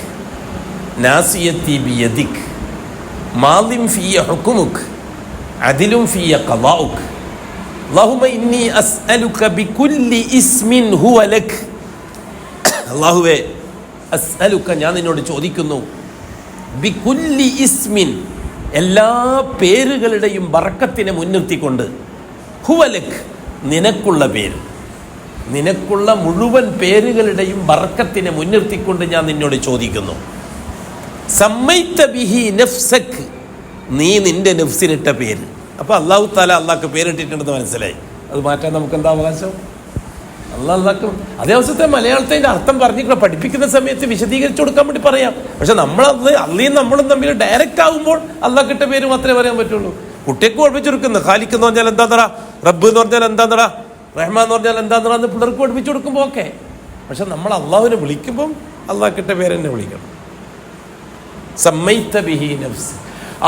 നാസിയത്തി ബിയദിക് മാദിൻ ഫിയ ഹുക്മുക് അദിലുൻ ഫിയ ഖളാഉക് അല്ലാഹുമ്മ ഇന്നി അസ്അലുക ബികുല്ലി ഇസ്മിൻ ഹുവ ലക്. അല്ലാഹുവേ, അസ്അലുക, ഞാൻ നിന്നോട് ചോദിക്കുന്നു, ബികുല്ലി ഇസ്മിൻ, എല്ലാ പേരുകളുടെയും ബർക്കത്തിനെ മുൻനിർത്തിക്കൊണ്ട്, ഹുവ ലക്, നിനക്കുള്ള പേര്, നിനക്കുള്ള മുഴുവൻ പേരുകളുടെയും ബർക്കത്തിനെ മുൻനിർത്തിക്കൊണ്ട് ഞാൻ നിന്നോട് ചോദിക്കുന്നു. സമ്മൈത ബിഹി നഫ്സക്, നീ നിന്റെ നഫ്സിനിട്ട പേര്. അപ്പോൾ അള്ളാഹു താല അള്ളാഹ്ക്ക് പേരിട്ടിട്ടുണ്ടെന്ന് മനസ്സിലായി. അത് മാറ്റാൻ നമുക്ക് എന്താ അവകാശം? അള്ളാഹ്ക്കും അതേ അവസരത്തെ മലയാളത്തിൻ്റെ അർത്ഥം പഠിപ്പിക്കുന്ന സമയത്ത് വിശദീകരിച്ചു കൊടുക്കാൻ വേണ്ടി പറയാം. പക്ഷെ അള്ളയും നമ്മളും തമ്മിൽ ഡയറക്റ്റ് ആകുമ്പോൾ അള്ളാഹ്ക്കിട്ട പേര് മാത്രമേ പറയാൻ പറ്റുള്ളൂ. കുട്ടിക്ക് പഠിപ്പിച്ചു കൊടുക്കുന്നത് ഖാലിഖ് എന്ന് പറഞ്ഞാൽ എന്താന്നടാ, റബ്ബ് എന്ന് പറഞ്ഞാൽ എന്താന്നടാ, റഹ്മാൻ എന്ന് പറഞ്ഞാൽ എന്താന്നടാ എന്ന് പിള്ളേർക്ക് പഠിപ്പിച്ചു കൊടുക്കുമ്പോൾ ഓക്കെ. പക്ഷെ നമ്മൾ അള്ളാഹുവിനെ വിളിക്കുമ്പം അള്ളാഹ്ക്കിട്ട പേര് തന്നെ വിളിക്കണം. സമ്മൈത ബിഹി നഫ്സ്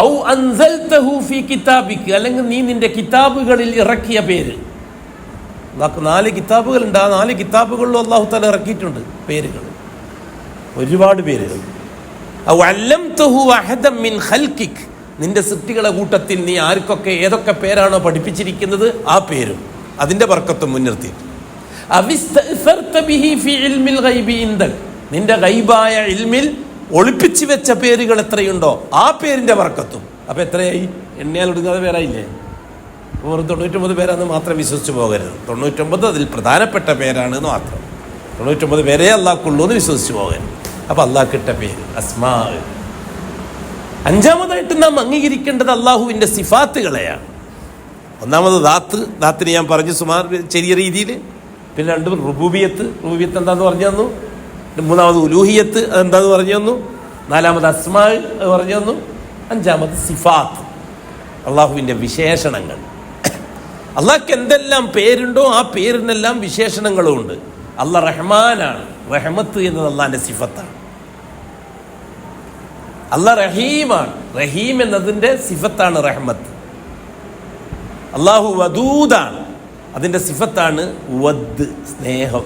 ഔ അൻസൽതഹു ഫീ കിതാബിക, അല്ലെങ്കിൽ നീ നിന്റെ കിതാബുകളിൽ ഇറക്കിയ പേര്. അള്ളാഹ്ക്ക് 4 കിതാബുകളുണ്ട്. ആ 4 കിതാബുകളിലും അള്ളാഹു തആല ഇറക്കിയിട്ടുണ്ട് പേരുകൾ, ഒരുപാട് പേരുകൾ. നിന്റെ സൃഷ്ടികളെ കൂട്ടത്തിൽ നീ ആർക്കൊക്കെ ഏതൊക്കെ പേരാണോ പഠിപ്പിച്ചിരിക്കുന്നത് ആ പേരും അതിന്റെ ബർക്കത്തും മുൻനിർത്തി. നിന്റെ ഗൈബായ ഇൽമിൽ ഒളിപ്പിച്ചു വെച്ച പേരുകൾ എത്രയുണ്ടോ ആ പേരിന്റെ ബർക്കത്തും. അപ്പൊ എത്രയായി? എണ്ണയാൽ ഒടുങ്ങാതെ പേരായില്ലേ? 99 പേരാന്ന് മാത്രം വിശ്വസിച്ച് പോകരുത്. 99 അതിൽ പ്രധാനപ്പെട്ട പേരാണ് എന്ന് മാത്രം. 99 പേരേ അള്ളാഹ്ക്കുള്ളൂ എന്ന് വിശ്വസിച്ച് പോകരുത്. അപ്പൊ അള്ളാഹ്ക്കിട്ട പേര് അസ്മാ. അഞ്ചാമതായിട്ട് നാം അംഗീകരിക്കേണ്ടത് അള്ളാഹുവിന്റെ സിഫാത്തുകളെയാണ്. ഒന്നാമത് ദാത്തിന് ഞാൻ പറഞ്ഞു സുമാർ ചെറിയ രീതിയിൽ. പിന്നെ 2 റുബൂബിയത്ത് എന്താന്ന് പറഞ്ഞു തന്നു. 3ാമത് ഉലൂഹിയത്ത് അതെന്താന്ന് പറഞ്ഞു തന്നു. 4ാമത് അസ്മാ അത് പറഞ്ഞു തന്നു. 5ാമത് സിഫാത്ത്, അള്ളാഹുവിന്റെ വിശേഷണങ്ങൾ. അള്ളാഹ്ക്ക് എന്തെല്ലാം പേരുണ്ടോ ആ പേരിനെല്ലാം വിശേഷണങ്ങളും ഉണ്ട്. അള്ളാഹ് റഹ്മാനാണ്. റഹ്മത്ത് എന്നത് അള്ളാഹിന്റെ സിഫത്താണ്. അള്ളാഹ് റഹീമാണ്. റഹീം എന്നതിന്റെ സിഫത്താണ് റഹ്മത്ത്. അള്ളാഹു വദൂദാണ്. അതിന്റെ സിഫത്താണ് വദ്, സ്നേഹം.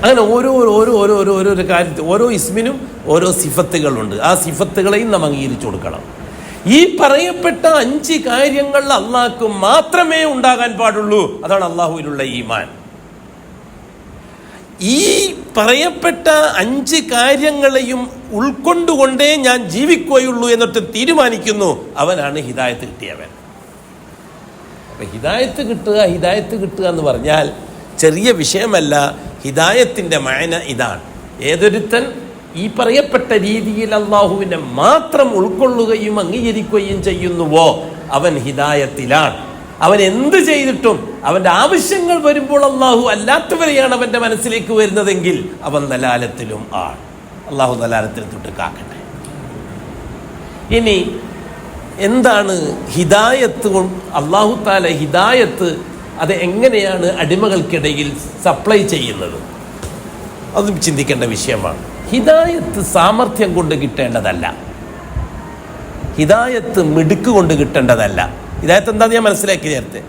അങ്ങനെ ഓരോ കാര്യത്തിൽ ഓരോ ഇസ്മിനും ഓരോ സിഫത്തുകളുണ്ട്. ആ സിഫത്തുകളെയും നാം അംഗീകരിച്ചു കൊടുക്കണം. ഈ പറയപ്പെട്ട 5 കാര്യങ്ങൾ അള്ളാഹ്ക്ക് മാത്രമേ ഉണ്ടാകാൻ പാടുള്ളൂ. അതാണ് അള്ളാഹുവിലുള്ള ഈമാൻ. ഈ പറയപ്പെട്ട 5 കാര്യങ്ങളെയും ഉൾക്കൊണ്ടുകൊണ്ടേ ഞാൻ ജീവിക്കുകയുള്ളൂ എന്നിട്ട് തീരുമാനിക്കുന്നു, അവനാണ് ഹിദായത്ത് കിട്ടിയവൻ. അപ്പൊ ഹിദായത്ത് കിട്ടുക എന്ന് പറഞ്ഞാൽ ചെറിയ വിഷയമല്ല. ഹിദായത്തിന്റെ മഅന ഇതാണ്. ഏതൊരുത്തൻ ഈ പറയപ്പെട്ട രീതിയിൽ അള്ളാഹുവിനെ മാത്രം ഉൾക്കൊള്ളുകയും അംഗീകരിക്കുകയും ചെയ്യുന്നുവോ അവൻ ഹിദായത്തിലാണ്. അവൻ എന്ത് ചെയ്തിട്ടും അവന്റെ ആവശ്യങ്ങൾ വരുമ്പോൾ അള്ളാഹു അല്ലാത്തവരെയാണ് അവന്റെ മനസ്സിലേക്ക് വരുന്നതെങ്കിൽ അവൻ ദലാലത്തിലും ആണ്. അള്ളാഹു ദലാലത്തിൽ തൊട്ട് കാക്കട്ടെ. ഇനി എന്താണ് ഹിദായത്ത്? അള്ളാഹു താല ഹിദായത്ത് അത് എങ്ങനെയാണ് അടിമകൾക്കിടയിൽ സപ്ലൈ ചെയ്യുന്നത്? അതും ചിന്തിക്കേണ്ട വിഷയമാണ്. ഹിദായത്ത് സാമർഥ്യം കൊണ്ട് കിട്ടേണ്ടതല്ല. ഹിദായത്ത് മിടുക്ക് കൊണ്ട് കിട്ടേണ്ടതല്ല. ഹിദായത്ത് എന്താണെന്ന് ഞാൻ മനസ്സിലാക്കി നേരത്തെ.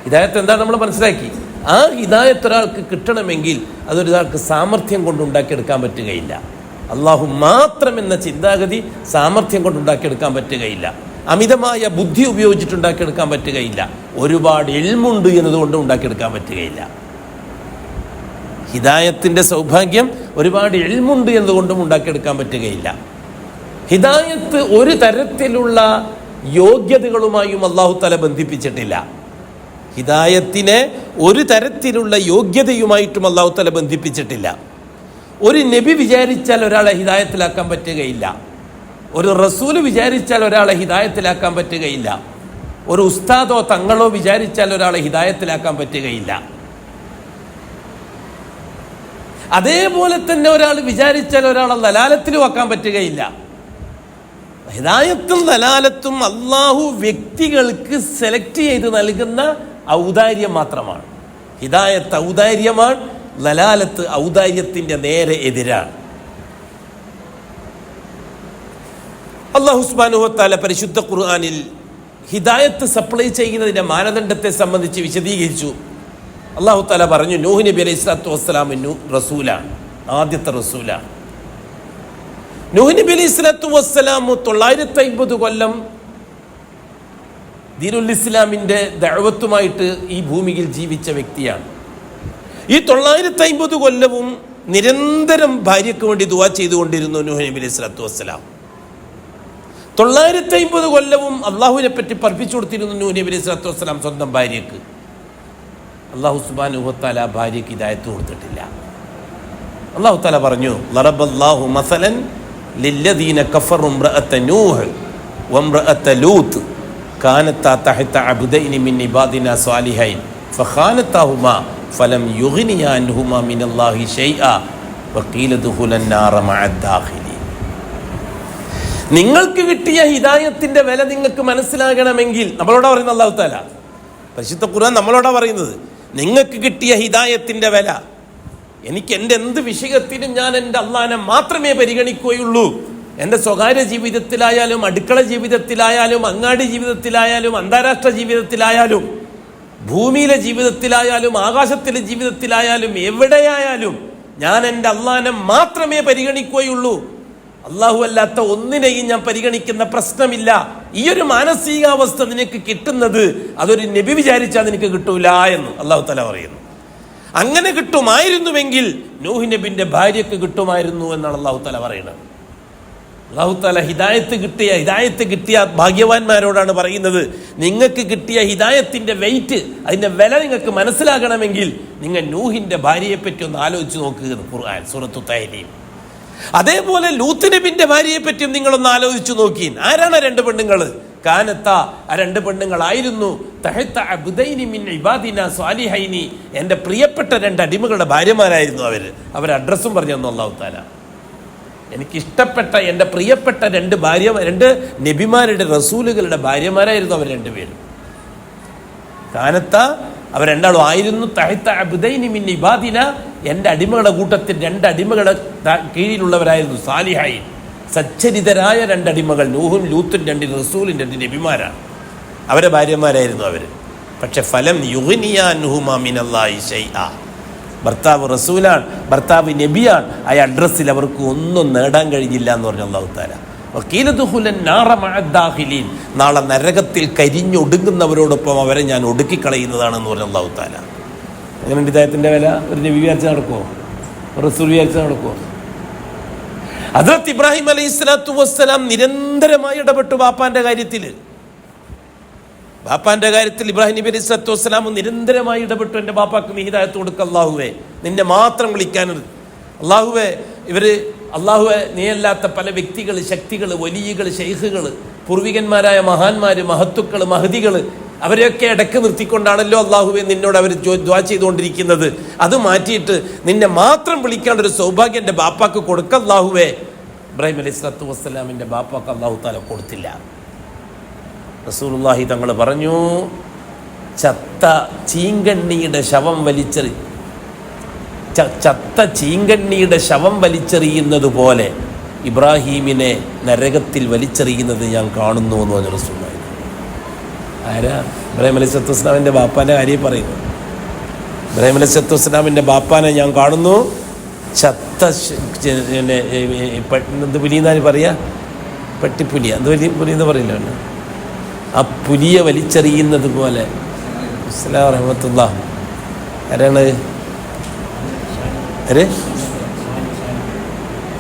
ഹിദായത്ത് എന്താണ് നമ്മൾ മനസ്സിലാക്കി. ആ ഹിദായത്ത് ഒരാൾക്ക് കിട്ടണമെങ്കിൽ അതൊരാൾക്ക് സാമർഥ്യം കൊണ്ട് ഉണ്ടാക്കിയെടുക്കാൻ പറ്റുകയില്ല. അള്ളാഹു മാത്രം എന്ന ചിന്താഗതി സാമർഥ്യം കൊണ്ട് ഉണ്ടാക്കിയെടുക്കാൻ പറ്റുകയില്ല. അമിതമായ ബുദ്ധി ഉപയോഗിച്ചിട്ടുണ്ടാക്കിയെടുക്കാൻ പറ്റുകയില്ല. ഒരുപാട് ഇൽമുണ്ട് എന്നതുകൊണ്ട് ഉണ്ടാക്കിയെടുക്കാൻ പറ്റുകയില്ല. ഹിദായത്തിന്റെ സൗഭാഗ്യം ഒരുപാട് ഇൽമുണ്ട് എന്നതുകൊണ്ടും ഉണ്ടാക്കിയെടുക്കാൻ പറ്റുകയില്ല. ഹിദായത്ത് ഒരു തരത്തിലുള്ള യോഗ്യതകളുമായും അല്ലാഹു തആല ബന്ധിപ്പിച്ചിട്ടില്ല. ഹിദായത്തിനെ ഒരു തരത്തിലുള്ള യോഗ്യതയുമായിട്ടും അല്ലാഹു തആല ബന്ധിപ്പിച്ചിട്ടില്ല. ഒരു നബി വിചാരിച്ചാൽ ഒരാളെ ഹിദായത്തിലാക്കാൻ പറ്റുകയില്ല. ഒരു റസൂല് വിചാരിച്ചാൽ ഒരാളെ ഹിദായത്തിലാക്കാൻ പറ്റുകയില്ല. ഒരു ഉസ്താദോ തങ്ങളോ വിചാരിച്ചാൽ ഒരാളെ ഹിദായത്തിലാക്കാൻ പറ്റുകയില്ല. അതേപോലെ തന്നെ ഒരാൾ വിചാരിച്ചാൽ ഒരാളെ ദലാലത്തിലും ആക്കാൻ പറ്റുകയില്ല. ഹിദായത്തും ദലാലത്തും അള്ളാഹു വ്യക്തികൾക്ക് സെലക്ട് ചെയ്ത് നൽകുന്ന ഔദാര്യം മാത്രമാണ്. ഹിദായത്ത് ഔദാര്യമാണ്, ദലാലത്ത് ഔദാര്യത്തിന്റെ നേരെ എതിരാണ്. അല്ലാഹു സുബ്ഹാനഹു വ തആല പരിശുദ്ധ ഖുർആനിൽ ഹിദായത്ത് സപ്ലൈ ചെയ്യുന്നതിന്റെ മാനദണ്ഡത്തെ സംബന്ധിച്ച് വിശദീകരിച്ചു. അല്ലാഹു തആല പറഞ്ഞു, നൂഹ് നബി അലൈഹി സ്വലാത്തു വസ്സലാം റസൂലാണ്, ആദ്യത്തെ റസൂലാണ്. നൂഹ് നബി അലൈഹി സ്വലാത്തു വസ്സലാം 950 കൊല്ലം ദീനുൽ ഇസ്ലാമിന്റെ ദഅവത്തുമായിട്ട് ഈ ഭൂമിയിൽ ജീവിച്ച വ്യക്തിയാണ്. ഈ 950 കൊല്ലവും നിരന്തരം ഭാര്യയ്ക്ക് വേണ്ടി ദുആ ചെയ്തുകൊണ്ടിരുന്നു നൂഹ് നബി അലൈഹി സ്വലാത്തു വസ്സലാം. 950 കൊല്ലവും അള്ളാഹുവിനെ പറ്റി പഠിപ്പിച്ചു കൊടുത്തിരുന്നു നൂഹ് നബി അലൈഹി സ്വലാത്തു വസ്സലാം സ്വന്തം ഭാര്യയ്ക്ക്. അല്ലാഹു സുബ്ഹാനഹു വ തആല ഭാര്യയ്ക്ക് ഹിദായത്ത് കൊടുത്തിട്ടില്ല. അല്ലാഹു തആല പറഞ്ഞു, ലറബല്ലാഹു മസലൻ ലില്ലദീന കഫറു ഇംറഅത നൂഹ് വഇംറഅത ലൂത്ത് കാനത്താ തഹത അബ്ദൈനി മിൻ ഇബാദിനാ സ്വാലിഹൈൻ ഫഖാനതാഹുമാ ഫലം യുഗ്നിയാ അൻഹുമാ മിനല്ലാഹി ശൈആ വഖീല ദുഖുലൻ നാറ മഅദ് ദാഖിലീൻ. നിങ്ങൾക്ക് കിട്ടിയ ഹിദായത്തിന്റെ വില നിങ്ങൾക്ക് മനസ്സിലാകണമെങ്കിൽ, നമ്മളോടാ പറയുന്നത് അല്ലാഹു തആല, പരിശുദ്ധ ഖുർആൻ നമ്മളോടാ പറയുന്നത്, നിങ്ങൾക്ക് കിട്ടിയ ഹിദായത്തിന്റെ വില, എനിക്ക് എൻ്റെ എന്ത് വിഷയത്തിലും ഞാൻ എൻ്റെ അള്ളാഹിനെ മാത്രമേ പരിഗണിക്കുകയുള്ളൂ, എൻ്റെ സ്വകാര്യ ജീവിതത്തിലായാലും, അടുക്കള ജീവിതത്തിലായാലും, അങ്ങാടി ജീവിതത്തിലായാലും, അന്താരാഷ്ട്ര ജീവിതത്തിലായാലും, ഭൂമിയിലെ ജീവിതത്തിലായാലും, ആകാശത്തിലെ ജീവിതത്തിലായാലും, എവിടെയായാലും ഞാൻ എൻ്റെ അള്ളാഹിനെ മാത്രമേ പരിഗണിക്കുകയുള്ളൂ. അള്ളാഹു അല്ലാത്ത ഒന്നിനെയും ഞാൻ പരിഗണിക്കുന്ന പ്രശ്നമില്ല. ഈ ഒരു മാനസികാവസ്ഥ നിനക്ക് കിട്ടുന്നത് അതൊരു നബി വിചാരിച്ചാൽ നിനക്ക് കിട്ടൂല എന്ന് അള്ളാഹു തആല പറയുന്നു. അങ്ങനെ കിട്ടുമായിരുന്നുവെങ്കിൽ നൂഹ് നബിന്റെ ഭാര്യക്ക് കിട്ടുമായിരുന്നു എന്നാണ് അള്ളാഹു തആല പറയുന്നത്. അള്ളാഹു തആല ഹിദായത്ത് കിട്ടിയ ഭാഗ്യവാന്മാരോടാണ് പറയുന്നത്, നിങ്ങൾക്ക് കിട്ടിയ ഹിദായത്തിന്റെ വെയിറ്റ്, അതിന്റെ വില നിങ്ങൾക്ക് മനസ്സിലാകണമെങ്കിൽ നിങ്ങൾ നൂഹിന്റെ ഭാര്യയെ പറ്റി ഒന്ന് ആലോചിച്ച് നോക്കുക. ഖുർആൻ സൂറത്തു തഹരീം. അതേപോലെ ലൂത്ത് നബിന്റെ ഭാര്യയെ പറ്റിയും നിങ്ങളൊന്ന് ആലോചിച്ചു നോക്കി. ആരാണ് രണ്ട് പെണ്ണുങ്ങൾ? കാനത്ത, ആ രണ്ട് പെണ്ണുങ്ങളായിരുന്നു തഹത്ത അബ്ദൈനി മിൻ ഇബാദിനാ സ്വാലിഹൈനി, എൻ്റെ പ്രിയപ്പെട്ട രണ്ട് അടിമകളുടെ ഭാര്യമാരായിരുന്നു അവർ അഡ്രസ്സും പറഞ്ഞു തന്നു അല്ലാഹു തആല. എനിക്കിഷ്ടപ്പെട്ട എൻ്റെ പ്രിയപ്പെട്ട രണ്ട് നബിമാരുടെ റസൂലുകളുടെ ഭാര്യമാരായിരുന്നു അവർ രണ്ടുപേരും. കാനത്ത, അവർ രണ്ടാളും ആയിരുന്നു തഹത്ത അബ്ദൈനി മിൻ ഇബാദിന, എൻ്റെ അടിമകളുടെ കൂട്ടത്തിൽ രണ്ട് അടിമകളുടെ കീഴിലുള്ളവരായിരുന്നു. സാലിഹൈൻ, സച്ചരിതരായ രണ്ടടിമകൾ. നൂഹും ലൂത്തും രണ്ട് റസൂലും രണ്ട് നബിമാരാണ്. അവരെ ഭാര്യമാരായിരുന്നു അവർ. പക്ഷെ ഫലം യുഗ്നിയാ അൻഹുമാ മിനല്ലാഹി ശൈആ, ഭർത്താവ് റസൂലാണ്, ഭർത്താവ് നബിയാണ്, ആ അഡ്രസ്സിൽ അവർക്ക് ഒന്നും നേടാൻ കഴിഞ്ഞില്ല എന്ന് പറഞ്ഞു അല്ലാഹു തആല. വഖീല ദുഖുലൻ നാറ മഅദ് ദാഖിലീൻ, നാളെ നരകത്തിൽ കരിഞ്ഞൊടുങ്ങുന്നവരോടൊപ്പം അവരെ ഞാൻ ഒടുക്കിക്കളയുന്നതാണെന്ന് പറഞ്ഞു അല്ലാഹു തആല. അങ്ങനെ ഹിദായത്തിന്റെ വില ഒരു നബി വിചാരിച്ച് നടക്കുമോ? റസൂൽ വിചാരിച്ച് നടക്കുമോ? ഹദ്റത്ത് ഇബ്രാഹിം അലൈഹിസ്സലാത്തു വസ്സലാം നിരന്തരമായി ഇടപെട്ടു ബാപ്പാന്റെ കാര്യത്തിൽ. ഇബ്രാഹിം നബി അലൈഹിസ്സലാത്തു വസ്സലാം നിരന്തരമായി ഇടപെട്ടു. എൻ്റെ ബാപ്പാക്ക് നീ ഹിദായത്ത് കൊടുക്ക അല്ലാഹുവേ, നിന്നെ മാത്രം വിളിക്കാനത്. അല്ലാഹുവെ നീയല്ലാത്ത പല വ്യക്തികൾ, ശക്തികൾ, വലിയകൾ, ശൈഖുകൾ, പൂർവികന്മാരായ മഹാന്മാര്, മഹത്തുക്കൾ, മഹദികൾ, അവരെയൊക്കെ ഇടക്ക് നിർത്തിക്കൊണ്ടാണല്ലോ അല്ലാഹുവെ നിന്നോട് അവർ ദുആ ചെയ്തുകൊണ്ടിരിക്കുന്നത്. അത് മാറ്റിയിട്ട് നിന്നെ മാത്രം വിളിക്കാനൊരു സൗഭാഗ്യം എൻ്റെ ബാപ്പാക്ക് കൊടുക്ക അല്ലാഹുവേ. ഇബ്രാഹിം അലൈഹിസ്സലാത്തു വസ്സലാമിൻ്റെ ബാപ്പാക്ക് അല്ലാഹു തആല കൊടുത്തില്ല. റസൂലുള്ളാഹി തങ്ങൾ പറഞ്ഞു, ചത്ത ചീങ്കണ്ണിയുടെ ശവം വലിച്ചെറിയുന്നത് പോലെ ഇബ്രാഹീമിനെ നരകത്തിൽ വലിച്ചെറിയുന്നത് ഞാൻ കാണുന്നു എന്ന് പറഞ്ഞു റസൂലുള്ളാഹി. ആരാ? ഇബ്രാഹിം അലൈഹിസ്സലാത്തു വസ്സലാമിൻ്റെ ബാപ്പാൻ്റെ കാര്യം പറയുന്നു. ഇബ്രാഹിം അലൈഹിസ്സലാത്തു വസ്സലാമിൻ്റെ ബാപ്പാനെ ഞാൻ കാണുന്നു ചത്ത എന്ത് പുലി എന്നാണ് പറയുക? പെട്ടിപ്പുലിയ, എന്ത് പുലി എന്ന് പറയില്ല, ആ പുലിയെ വലിച്ചെറിയുന്നത് പോലെ. അസ്സലാമു റഹ്മത്തുള്ളാഹി. ആരാണ്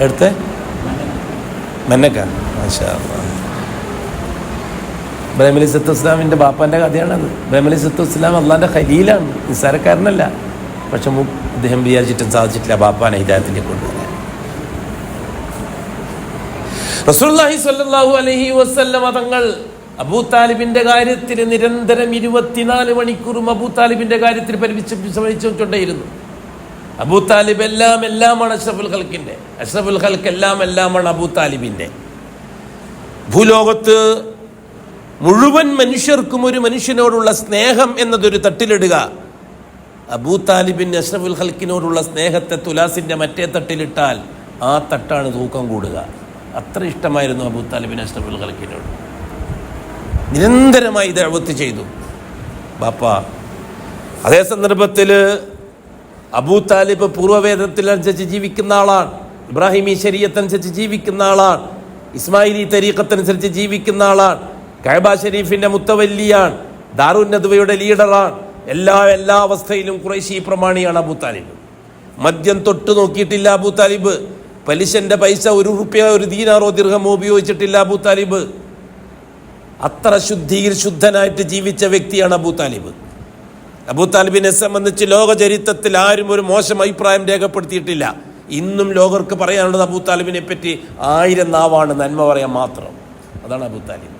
എടുത്ത്? മന്നക്ക. മാഷാ അല്ലാഹ്. ഇബ്രാഹിം അലൈഹിസ്സലാത്തു വസ്സലാമിൻ്റെ ബാപ്പാൻ്റെ കഥയാണത്. ഇബ്രാഹിം അലൈഹിസ്സലാത്തു വസ്സലാം അള്ളാൻ്റെ ഖലീലാണ്, നിസ്സാരക്കാരനല്ല. പക്ഷെ അദ്ദേഹം വിചാരിച്ചിട്ടും സാധിച്ചിട്ടില്ല ബാപ്പാനെ ഹിദായത്തിലേക്ക് കൊണ്ടുവരാൻ. റസൂലുള്ളാഹി സ്വല്ലല്ലാഹു അലൈഹി വസല്ലം തങ്ങൾ അബൂ താലിബിന്റെ കാര്യത്തിൽ നിരന്തരം 24 മണിക്കൂറും അബൂ താലിബിന്റെ കാര്യത്തിൽ പരിശ്രമിച്ചുകൊണ്ടേയിരുന്നു. അബൂ താലിബ് എല്ലാമാണ് അഷ്റഫുൽ ഖൽക്ക് എല്ലാമാണ് അബൂ താലിബിന്റെ. ഭൂലോകത്ത് മുഴുവൻ മനുഷ്യർക്കും ഒരു മനുഷ്യനോടുള്ള സ്നേഹം എന്നതൊരു തട്ടിലിടുക. അബൂ താലിബിന് അഷ്റഫുൽ ഖൽക്കിനോടുള്ള സ്നേഹത്തെ തുലാസിന്റെ മറ്റേ തട്ടിലിട്ടാൽ ആ തട്ടാണ് തൂക്കം കൂടുക. അത്ര ഇഷ്ടമായിരുന്നു അബൂ താലിബിന് അഷ്റഫുൽ ഖൽക്കിനോട്. നിരന്തരമായി ദഅവത്ത് ചെയ്തു ബാപ്പ. അതേ സന്ദർഭത്തിൽ അബൂ താലിബ് പൂർവ്വവേദത്തിനനുസരിച്ച് ജീവിക്കുന്ന ആളാണ്, ഇബ്രാഹിമി ശരീഅത്തനുസരിച്ച് ജീവിക്കുന്ന ആളാണ്, ഇസ്മായിലി തരീഖത്തനുസരിച്ച് ജീവിക്കുന്ന ആളാണ്, കഅബ ഷരീഫിന്റെ മുത്തവല്ലിയാണ്, ദാറുൻ നദ്വയുടെ ലീഡറാണ്. എല്ലാ അവസ്ഥയിലും ഖുറൈശി പ്രമാണിയാണ് അബൂ താലിബ്. മദ്യം തൊട്ട് നോക്കിയിട്ടില്ല അബൂ താലിബ്. പലിശന്റെ പൈസ 1 റുപ്യ, 1 ദീനാറോ ദിർഹമോ ഉപയോഗിച്ചിട്ടില്ല അബൂ താലിബ്. അത്ര ശുദ്ധനായിട്ട് ജീവിച്ച വ്യക്തിയാണ് അബൂ താലിബ്. അബൂ താലിബിനെ സംബന്ധിച്ച് ലോക ചരിത്രത്തിൽ ആരും ഒരു മോശം അഭിപ്രായം രേഖപ്പെടുത്തിയിട്ടില്ല. ഇന്നും ലോകർക്ക് പറയാനുള്ളത് അബൂ താലിബിനെ പറ്റി 1000 നാവാണ് നന്മ പറയാൻ മാത്രം. അതാണ് അബൂ താലിബ്.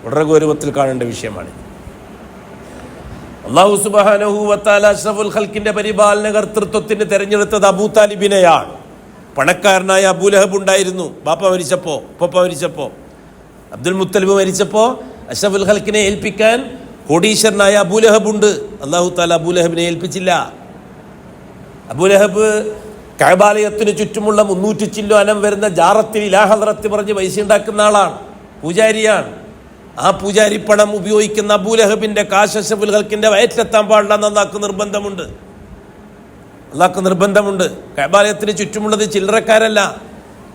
വളരെ ഗൗരവത്തിൽ കാണേണ്ട വിഷയമാണ്. അല്ലാഹു സുബ്ഹാനഹു വ തആല അഷ്റഫുൽ ഖൽക്കിന്റെ പരിപാലന കർത്തൃത്വത്തിന് തെരഞ്ഞെടുത്തത് അബൂ താലിബിനെയാണ്. പണക്കാരനായ അബൂ ലഹബ് ഉണ്ടായിരുന്നു. ഉപ്പ മരിച്ചപ്പോ അബ്ദുൽ മുത്തലിബ് മരിച്ചപ്പോൾ അഷ്റഫുൽ ഖൽക്കിനെ ഏൽപ്പിക്കാൻ കോടീശ്വരനായ അബൂ ലഹബ് ഉണ്ട്. അല്ലാഹു തആല അബൂ ലഹബിനെ ഏൽപ്പിച്ചില്ല. അബൂ ലഹബ് കഅബാലയത്തിന് ചുറ്റുമുള്ള 300 ചില്ലോ അനം വരുന്ന ജാറത്തിൽ ഇലാഹദ്റത്ത് പറഞ്ഞ് പൈസ ഉണ്ടാക്കുന്ന ആളാണ്, പൂജാരിയാണ്. ആ പൂജാരി പണം ഉപയോഗിക്കുന്ന അബൂലഹബിന്റെ കാശ് അഷ്റഫുൽ ഖൽക്കിന്റെ വയറ്റിലെത്താൻ പാടില്ല എന്ന് അള്ളാഹ്ക്ക് നിർബന്ധമുണ്ട്. കഅബാലയത്തിന് ചുറ്റുമുള്ളത് ചില്ലറക്കാരല്ല.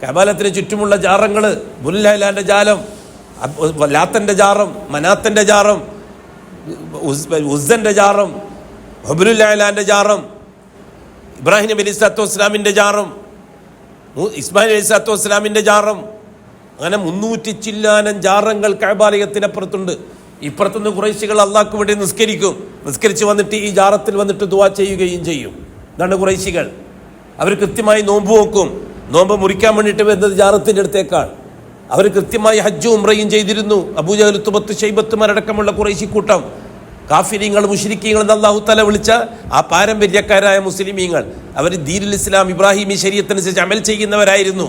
കഅബാലയത്തിന് ചുറ്റുമുള്ള ജാറങ്ങൾ, ബുൽഹൈലാന്റെ ജാലം, ലാത്തന്റെ ജാറം, മനാത്തന്റെ ജാറം, ഉസ്സന്റെ ജാറം, ഹുബുലുല്ലൈലാന്റെ ജാറം, ഇബ്രാഹിം നബി അലൈഹി സ്വലാത്തു വസ്സലാമിന്റെ ജാറം, ഇസ്മായിൽ അലൈഹി സ്വലാത്തു വസ്സലാമിന്റെ ജാറം, അങ്ങനെ 300 ചില്ലാനം ജാറങ്ങൾ കഅബാലയത്തിനപ്പുറത്തുണ്ട്. ഇപ്പുറത്തുനിന്ന് ഖുറൈശികൾ അള്ളാഹ്ക്ക് വേണ്ടി നിസ്കരിച്ച് വന്നിട്ട് ഈ ജാറത്തിൽ വന്നിട്ട് ദുആ ചെയ്യുകയും ചെയ്യും. ഇതാണ് ഖുറൈശികൾ. അവർ കൃത്യമായി നോമ്പ് നോക്കും. നോമ്പ് മുറിക്കാൻ വേണ്ടിയിട്ട് വരുന്നത് ജാറത്തിൻ്റെ അടുത്തേക്കാണ്. അവർ കൃത്യമായി ഹജ്ജും ഉംറയും ചെയ്തിരുന്നു. അബൂജഹൽ, ഉത്ബത്ത്, ശൈബത്തുമാരടക്കമുള്ള ഖുറൈശി കൂട്ടം, കാഫിരീങ്ങൾ, മുശ്രിക്കീങ്ങൾ എന്ന് അല്ലാഹു തആല വിളിച്ച ആ പാരമ്പര്യക്കാരായ മുസ്ലിമീങ്ങൾ, അവർ ദീനുൽ ഇസ്ലാം ഇബ്രാഹിമി ശരീഅത്തനുസരിച്ച് അമൽ ചെയ്യുന്നവരായിരുന്നു.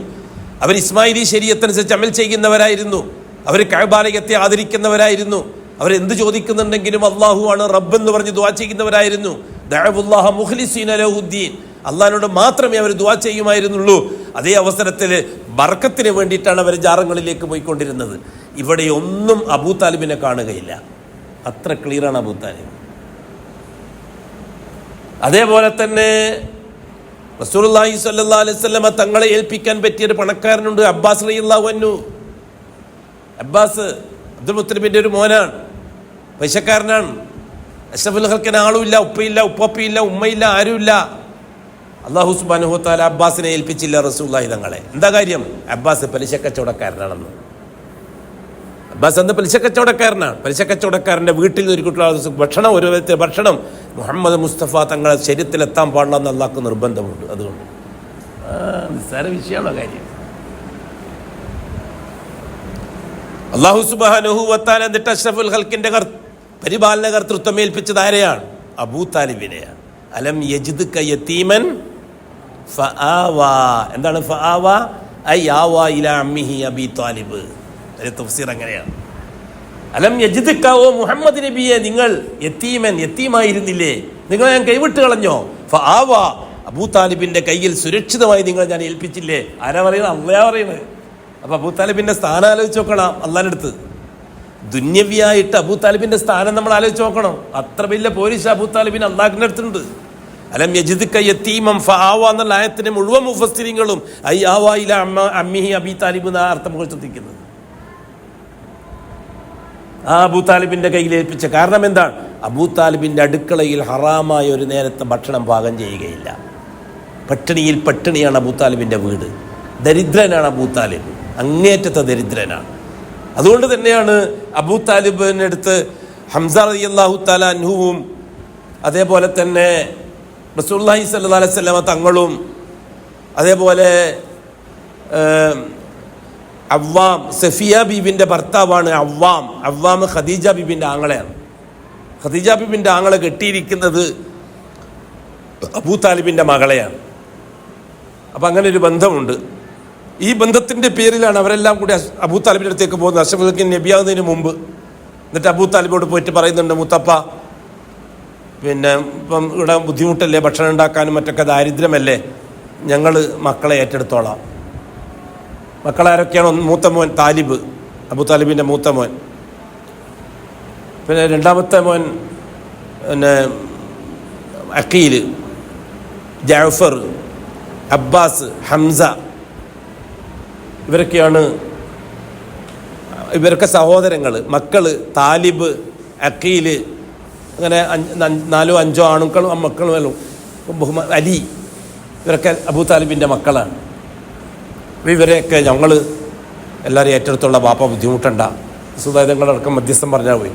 അവർ ഇസ്മായിലി ശരീഅത്തനുസരിച്ച് അമൽ ചെയ്യുന്നവരായിരുന്നു. അവർ കഅബാലയത്തെ ആദരിക്കുന്നവരായിരുന്നു. അവരെന്ത് ചോദിക്കുന്നുണ്ടെങ്കിലും അള്ളാഹു ആണ് റബ്ബ് എന്ന് പറഞ്ഞ് ദുആ ചെയ്യുന്നവരായിരുന്നു. ദഅവുല്ലാഹ മുഖ്ലിസീന ലഹുദ്ദീൻ, അള്ളാഹിനോട് മാത്രമേ അവർ ദുആ ചെയ്യുമായിരുന്നുള്ളൂ. അതേ അവസരത്തിൽ ബർക്കത്തിന് വേണ്ടിയിട്ടാണ് അവർ ജാറങ്ങളിലേക്ക് പോയിക്കൊണ്ടിരുന്നത്. ഇവിടെ ഒന്നും അബൂ താലിബിനെ കാണുകയില്ല. അത്ര ക്ലിയറാണ് അബൂ താലിബ്. അതേപോലെ തന്നെ റസൂലുള്ളാഹി സ്വല്ലല്ലാഹു അലൈഹി വസല്ലമ തങ്ങളെ ഏൽപ്പിക്കാൻ പറ്റിയൊരു പണക്കാരനുണ്ട്, അബ്ബാസ് റളിയല്ലാഹു അൻഹു. അബ്ബാസ് അബ്ദുൽ മുത്തലിബിന്റെ ഒരു മോനാണ്, പൈസക്കാരനാണ്. അഷ്റഫുൽ ഖൽക്കിന് ആളുമില്ല, ഉപ്പയില്ല, ഉപ്പയില്ല, ഉമ്മയില്ല, ആരുമില്ല. അല്ലാഹു സുബ്ഹാനഹു വ തആല അബ്ബാസിനെ ഏൽപ്പിച്ചില്ല റസൂലുള്ളാഹി തങ്ങളെ. എന്താ കാര്യം? അബ്ബാസ് പലിശക്കച്ചവടക്കാരനാണെന്ന്. അബ്ബാസ് അന്ന് പലിശക്കച്ചവടക്കാരനാണ്. പലിശക്കച്ചവടക്കാരൻ്റെ വീട്ടിൽ ഒരു കുട്ടികൾ ഭക്ഷണം, ഒരു വ്യക്തി ഭക്ഷണം മുഹമ്മദ് മുസ്തഫ തങ്ങളെ ശരീരത്തിലെത്താൻ പാടില്ല എന്ന് അള്ളാഹ്ക്ക് നിർബന്ധമുണ്ട്. അതുകൊണ്ട് നിസ്സാര വിഷയമുള്ള കാര്യം. അല്ലാഹു സുബ്ഹാനഹു വ തആല എന്നിട്ട് അഷ്റഫുൽ ഖൽക്കിന്റെ പരിപാലന കർത്തൃത്വം ഏൽപ്പിച്ചത് ആരെയാണ്? അബൂ താലിബിനെയാണ്. അലം യജിദ്ക യതീമൻ ഫആവാ. എന്താണ് ഫആവാ? ഐ ആവാ ഇലാ അമ്മിഹി അബീ താലിബ്. അതിന്റെ തഫ്സീർ അങ്ങനെയാണ്. അലം യജിദ്ക, ഓ മുഹമ്മദ് നബിയെ, നിങ്ങൾ യതീമായിരുന്നില്ലേ, നിങ്ങളെ ഞാൻ കൈവിട്ട് കളഞ്ഞോ? ഫആവാ, അബൂ താലിബിന്റെ കയ്യിൽ സുരക്ഷിതമായി നിങ്ങളെ ഞാൻ ഏൽപ്പിച്ചില്ലേ. ആരാ പറയുന്നത്? അള്ളാഹ് പറയുന്നത്. അപ്പൊ അബൂ താലിബിന്റെ സ്ഥാനം ആലോചിച്ച് നോക്കണം. അള്ളാഹിന്റെ അടുത്ത് ദുന്യവിയായിട്ട് അബൂ താലിബിന്റെ സ്ഥാനം നമ്മൾ ആലോചിച്ച് നോക്കണം. അത്ര വലിയ പോലീസ് അബൂ താലിബിന് അള്ളാഹിന്റെ അടുത്തുണ്ട്. അലം യജിദ്ക യതീമൻ ഫആവാ എന്നുള്ള ആയത്തിന്റെ മുഴുവൻ മുഫസ്സിരീങ്ങളും ഐ ആവാ ഇലാ അമ്മിഹി അബീ താലിബ് എന്ന അർത്ഥം കൊടുത്തിരിക്കുന്നത്. ആ അബൂ താലിബിന്റെ കയ്യിൽ ഏൽപ്പിച്ച കാരണം എന്താണ്? അബൂ താലിബിന്റെ അടുക്കളയിൽ ഹറാമായ ഒരു നേരത്തെ ഭക്ഷണം പാകം ചെയ്യുകയില്ല. പട്ടിണിയാണ് അബൂ താലിബിന്റെ വീട്. ദരിദ്രനാണ് അബൂ താലിബ്, അങ്ങേറ്റത്തെ ദരിദ്രനാണ്. അതുകൊണ്ട് തന്നെയാണ് അബൂ താലിബിൻ്റെ അടുത്ത് ഹംസ റളിയല്ലാഹു തആല അൻഹുവും അതേപോലെ തന്നെ റസൂലുള്ളാഹി സ്വല്ലല്ലാഹു അലൈഹി വസല്ലമ തങ്ങളും അതേപോലെ അവ്വാം, സഫിയ ബീബിൻ്റെ ഭർത്താവാണ് അവ്വാം ഖദീജ ബീബിൻ്റെ ആങ്ങളെയാണ്. ഖദീജ ബീബിൻ്റെ ആങ്ങളെ കെട്ടിയിരിക്കുന്നത് അബൂ താലിബിൻ്റെ മകളെയാണ്. അപ്പം അങ്ങനെ ഒരു ബന്ധമുണ്ട്. ഈ ബന്ധത്തിൻ്റെ പേരിലാണ് അവരെല്ലാം കൂടി അബൂ താലിബിൻ്റെ അടുത്തേക്ക് പോകുന്നത് അഷ്റഫുൽ ഖൽക്ക് നബിയാകുന്നതിന് മുമ്പ്. എന്നിട്ട് അബൂ താലിബോട് പോയിട്ട് പറയുന്നുണ്ട്, മുത്തപ്പ, പിന്നെ ഇപ്പം ഇവിടെ ബുദ്ധിമുട്ടല്ലേ, ഭക്ഷണം ഉണ്ടാക്കാനും മറ്റൊക്കെ ദാരിദ്ര്യമല്ലേ, ഞങ്ങൾ മക്കളെ ഏറ്റെടുത്തോളാം. മക്കളാരൊക്കെയാണ്? മൂത്ത മോൻ താലിബ്, അബൂ താലിബിൻ്റെ മൂത്ത മോൻ. പിന്നെ രണ്ടാമത്തെ മോൻ പിന്നെ അഖീൽ, ജഅഫർ, അബ്ബാസ്, ഹംസ. ഇവരൊക്കെ സഹോദരങ്ങൾ. മക്കള് താലിബ്, അഖീൽ, അങ്ങനെ 4-5 ആണുക്കളും മക്കളും. അലി, ഇവരൊക്കെ അബൂ താലിബിൻ്റെ മക്കളാണ്. ഇവരെയൊക്കെ ഞങ്ങൾ എല്ലാവരും ഏറ്റെടുത്തുള്ള ബാപ്പ ബുദ്ധിമുട്ടണ്ട, സുധാരിതങ്ങളടക്കം മധ്യസ്ഥം പറഞ്ഞാൽ പോയി.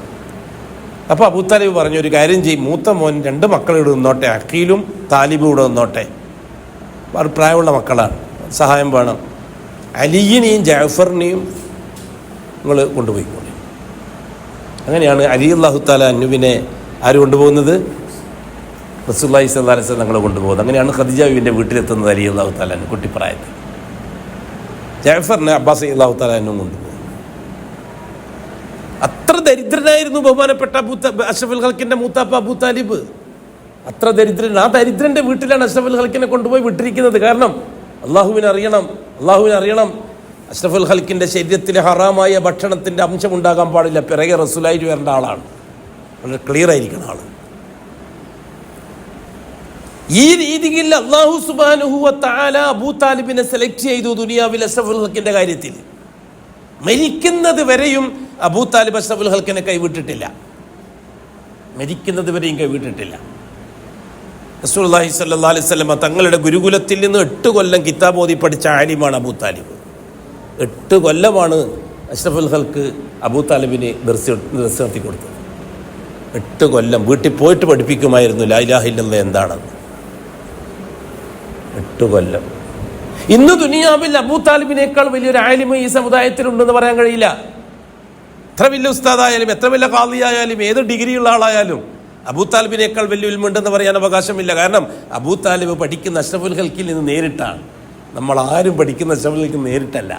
അപ്പോൾ അബൂ താലിബ് പറഞ്ഞു, ഒരു കാര്യം ചെയ്യും, മൂത്ത മോൻ 2 മക്കൾ ഇവിടെ നിന്നോട്ടെ, അഖീലും താലിബും ഇവിടെ നിന്നോട്ടെ, പ്രായമുള്ള മക്കളാണ്, സഹായം വേണം. അലിയിനെയും ജഅഫറിനെയും നിങ്ങൾ കൊണ്ടുപോയിക്കോളി. അങ്ങനെയാണ് അലി അല്ലാഹു തആല അൻഹുവിനെ ആര് കൊണ്ടുപോകുന്നത്? റസൂലുള്ളാഹി സ്വല്ലല്ലാഹു അലൈഹി വസല്ലം തങ്ങൾ കൊണ്ടുപോകുന്നത്. അങ്ങനെയാണ് ഖദീജ ബീവിൻ്റെ വീട്ടിലെത്തുന്നത് അലി അല്ലാഹു തആല കുട്ടിപ്രായത്തിൽ. ജഅഫറിനെ അബ്ബാസ് റളിയല്ലാഹു തആല അൻഹു കൊണ്ടുപോകും. അത്ര ദരിദ്രനായിരുന്നു ബഹുമാനപ്പെട്ട അഷ്റഫുൽ ഖൽക്കിൻ്റെ മൂത്താപ്പ അബൂ താലിബ്. അത്ര ദരിദ്രൻ. ആ ദരിദ്രന്റെ വീട്ടിലാണ് അഷ്റഫുൽ ഖൽക്കിനെ കൊണ്ടുപോയി വിട്ടിരിക്കുന്നത്. കാരണം അള്ളാഹുവിനെ അറിയണം. അഷ്റഫുൽ ഖൽക്കിന്റെ ശരീരത്തിലെ ഹറാമായ ഭക്ഷണത്തിന്റെ അംശം ഉണ്ടാകാൻ പാടില്ല. പിറകെ റസൂലായിട്ട് വരേണ്ട ആളാണ്, വളരെ ക്ലിയർ ആയിരിക്കുന്ന ആള്. ഈ രീതിയിൽ അല്ലാഹു സുബ്ഹാനഹു വ തആല അബൂ താലിബിനെ സെലക്ട് ചെയ്തു ദുനിയാവിൽ അഷ്റഫുൽ ഖൽക്കിന്റെ കാര്യത്തിൽ. മരിക്കുന്നത് വരെയും അബൂ താലിബ് അഷ്റഫുൽ ഖൽക്കിനെ കൈവിട്ടിട്ടില്ല. റസൂലുള്ളാഹി സ്വല്ലല്ലാഹു അലൈഹി വസല്ലം തങ്ങളുടെ ഗുരുകുലത്തിൽ നിന്ന് 8 കൊല്ലം കിതാബ് ഓതി പഠിച്ച ആലിമാണ് അബൂ താലിബ്. 8 കൊല്ലമാണ് അഷ്റഫുൽ ഖൽക്ക് അബൂ താലിബിന് ദർസ് നടത്തി കൊടുത്തത്. 8 കൊല്ലം വീട്ടിൽ പോയിട്ട് പഠിപ്പിക്കുമായിരുന്നു ലാ ഇലാഹ ഇല്ലല്ലാഹ് എന്താണെന്ന്. 8 കൊല്ലം. ഇന്ന് ദുനിയാവിൽ അബൂ താലിബിനേക്കാൾ വലിയൊരു ആലിമ് ഈ സമുദായത്തിലുണ്ടെന്ന് പറയാൻ കഴിയില്ല. എത്ര വലിയ ഉസ്താദായാലും, എത്ര വലിയ ഖാദിയായാലും, ഏത് ഡിഗ്രിയുള്ള ആളായാലും അബൂ താലിബിനേക്കാൾ വലിയ ഇൽമുണ്ടെന്ന് പറയാൻ അവകാശമില്ല. കാരണം അബൂ താലിബ് പഠിക്കുന്ന അഷ്റഫുൽ ഖൽക്കിൽ നിന്ന് നേരിട്ടാണ്. നമ്മളാരും പഠിക്കുന്ന അഷ്റഫുൽ ഖൽക്കിൽ നേരിട്ടല്ല.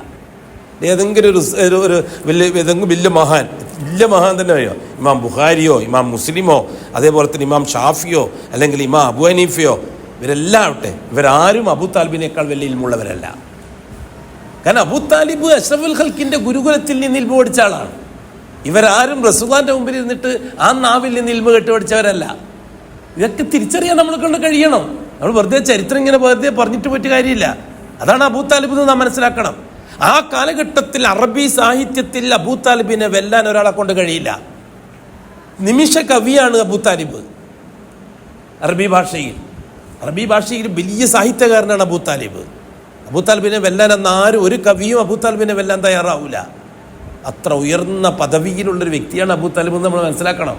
ഏതെങ്കിലും ഏതെങ്കിലും വലിയ മഹാൻ തന്നെ അറിയോ, ഇമാം ബുഖാരിയോ ഇമാം മുസ്ലിമോ അതേപോലെ തന്നെ ഇമാം ഷാഫിയോ അല്ലെങ്കിൽ ഇമാം അബൂ ഹനീഫയോ, ഇവരെല്ലാം ആവട്ടെ, ഇവരാരും അബൂ താലിബിനേക്കാൾ വലിയ ഇൽമുള്ളവരല്ല. കാരണം അബൂ താലിബ് അഷ്റഫുൽ ഖൽക്കിന്റെ ഗുരുകുലത്തിൽ നിന്ന് ഇൽമു പഠിച്ച ആളാണ്. ഇവരാരും റസൂലുള്ളാഹിന്റെ മുമ്പിൽ ഇരുന്നിട്ട് ആ നാവിൽ നിന്ന് ഇൽമു കേട്ട് പഠിച്ചവരല്ല. ഇതൊക്കെ തിരിച്ചറിയാൻ നമ്മളെ കൊണ്ട് കഴിയണം. നമ്മൾ വെറുതെ ചരിത്രം ഇങ്ങനെ വെറുതെ പറഞ്ഞിട്ട് പോയിട്ട് കാര്യമില്ല. അതാണ് അബൂ താലിബ് എന്ന് നാം മനസ്സിലാക്കണം. ആ കാലഘട്ടത്തിൽ അറബി സാഹിത്യത്തിൽ അബൂ താലിബിനെ വെല്ലാൻ ഒരാളെ കൊണ്ട് കഴിയില്ല. നിമിഷ കവിയാണ് അബൂ താലിബ്. അറബി ഭാഷയിൽ വലിയ സാഹിത്യകാരനാണ് അബൂ താലിബ്. അബൂ താലിബിനെ വെല്ലാൻ ആരും ഒരു കവിയും അബൂ താലിബിനെ വെല്ലാൻ തയ്യാറാവൂല. അത്ര ഉയർന്ന പദവിയിലുള്ളൊരു വ്യക്തിയാണ് അബൂ താലിബ് എന്ന് നമ്മൾ മനസ്സിലാക്കണം.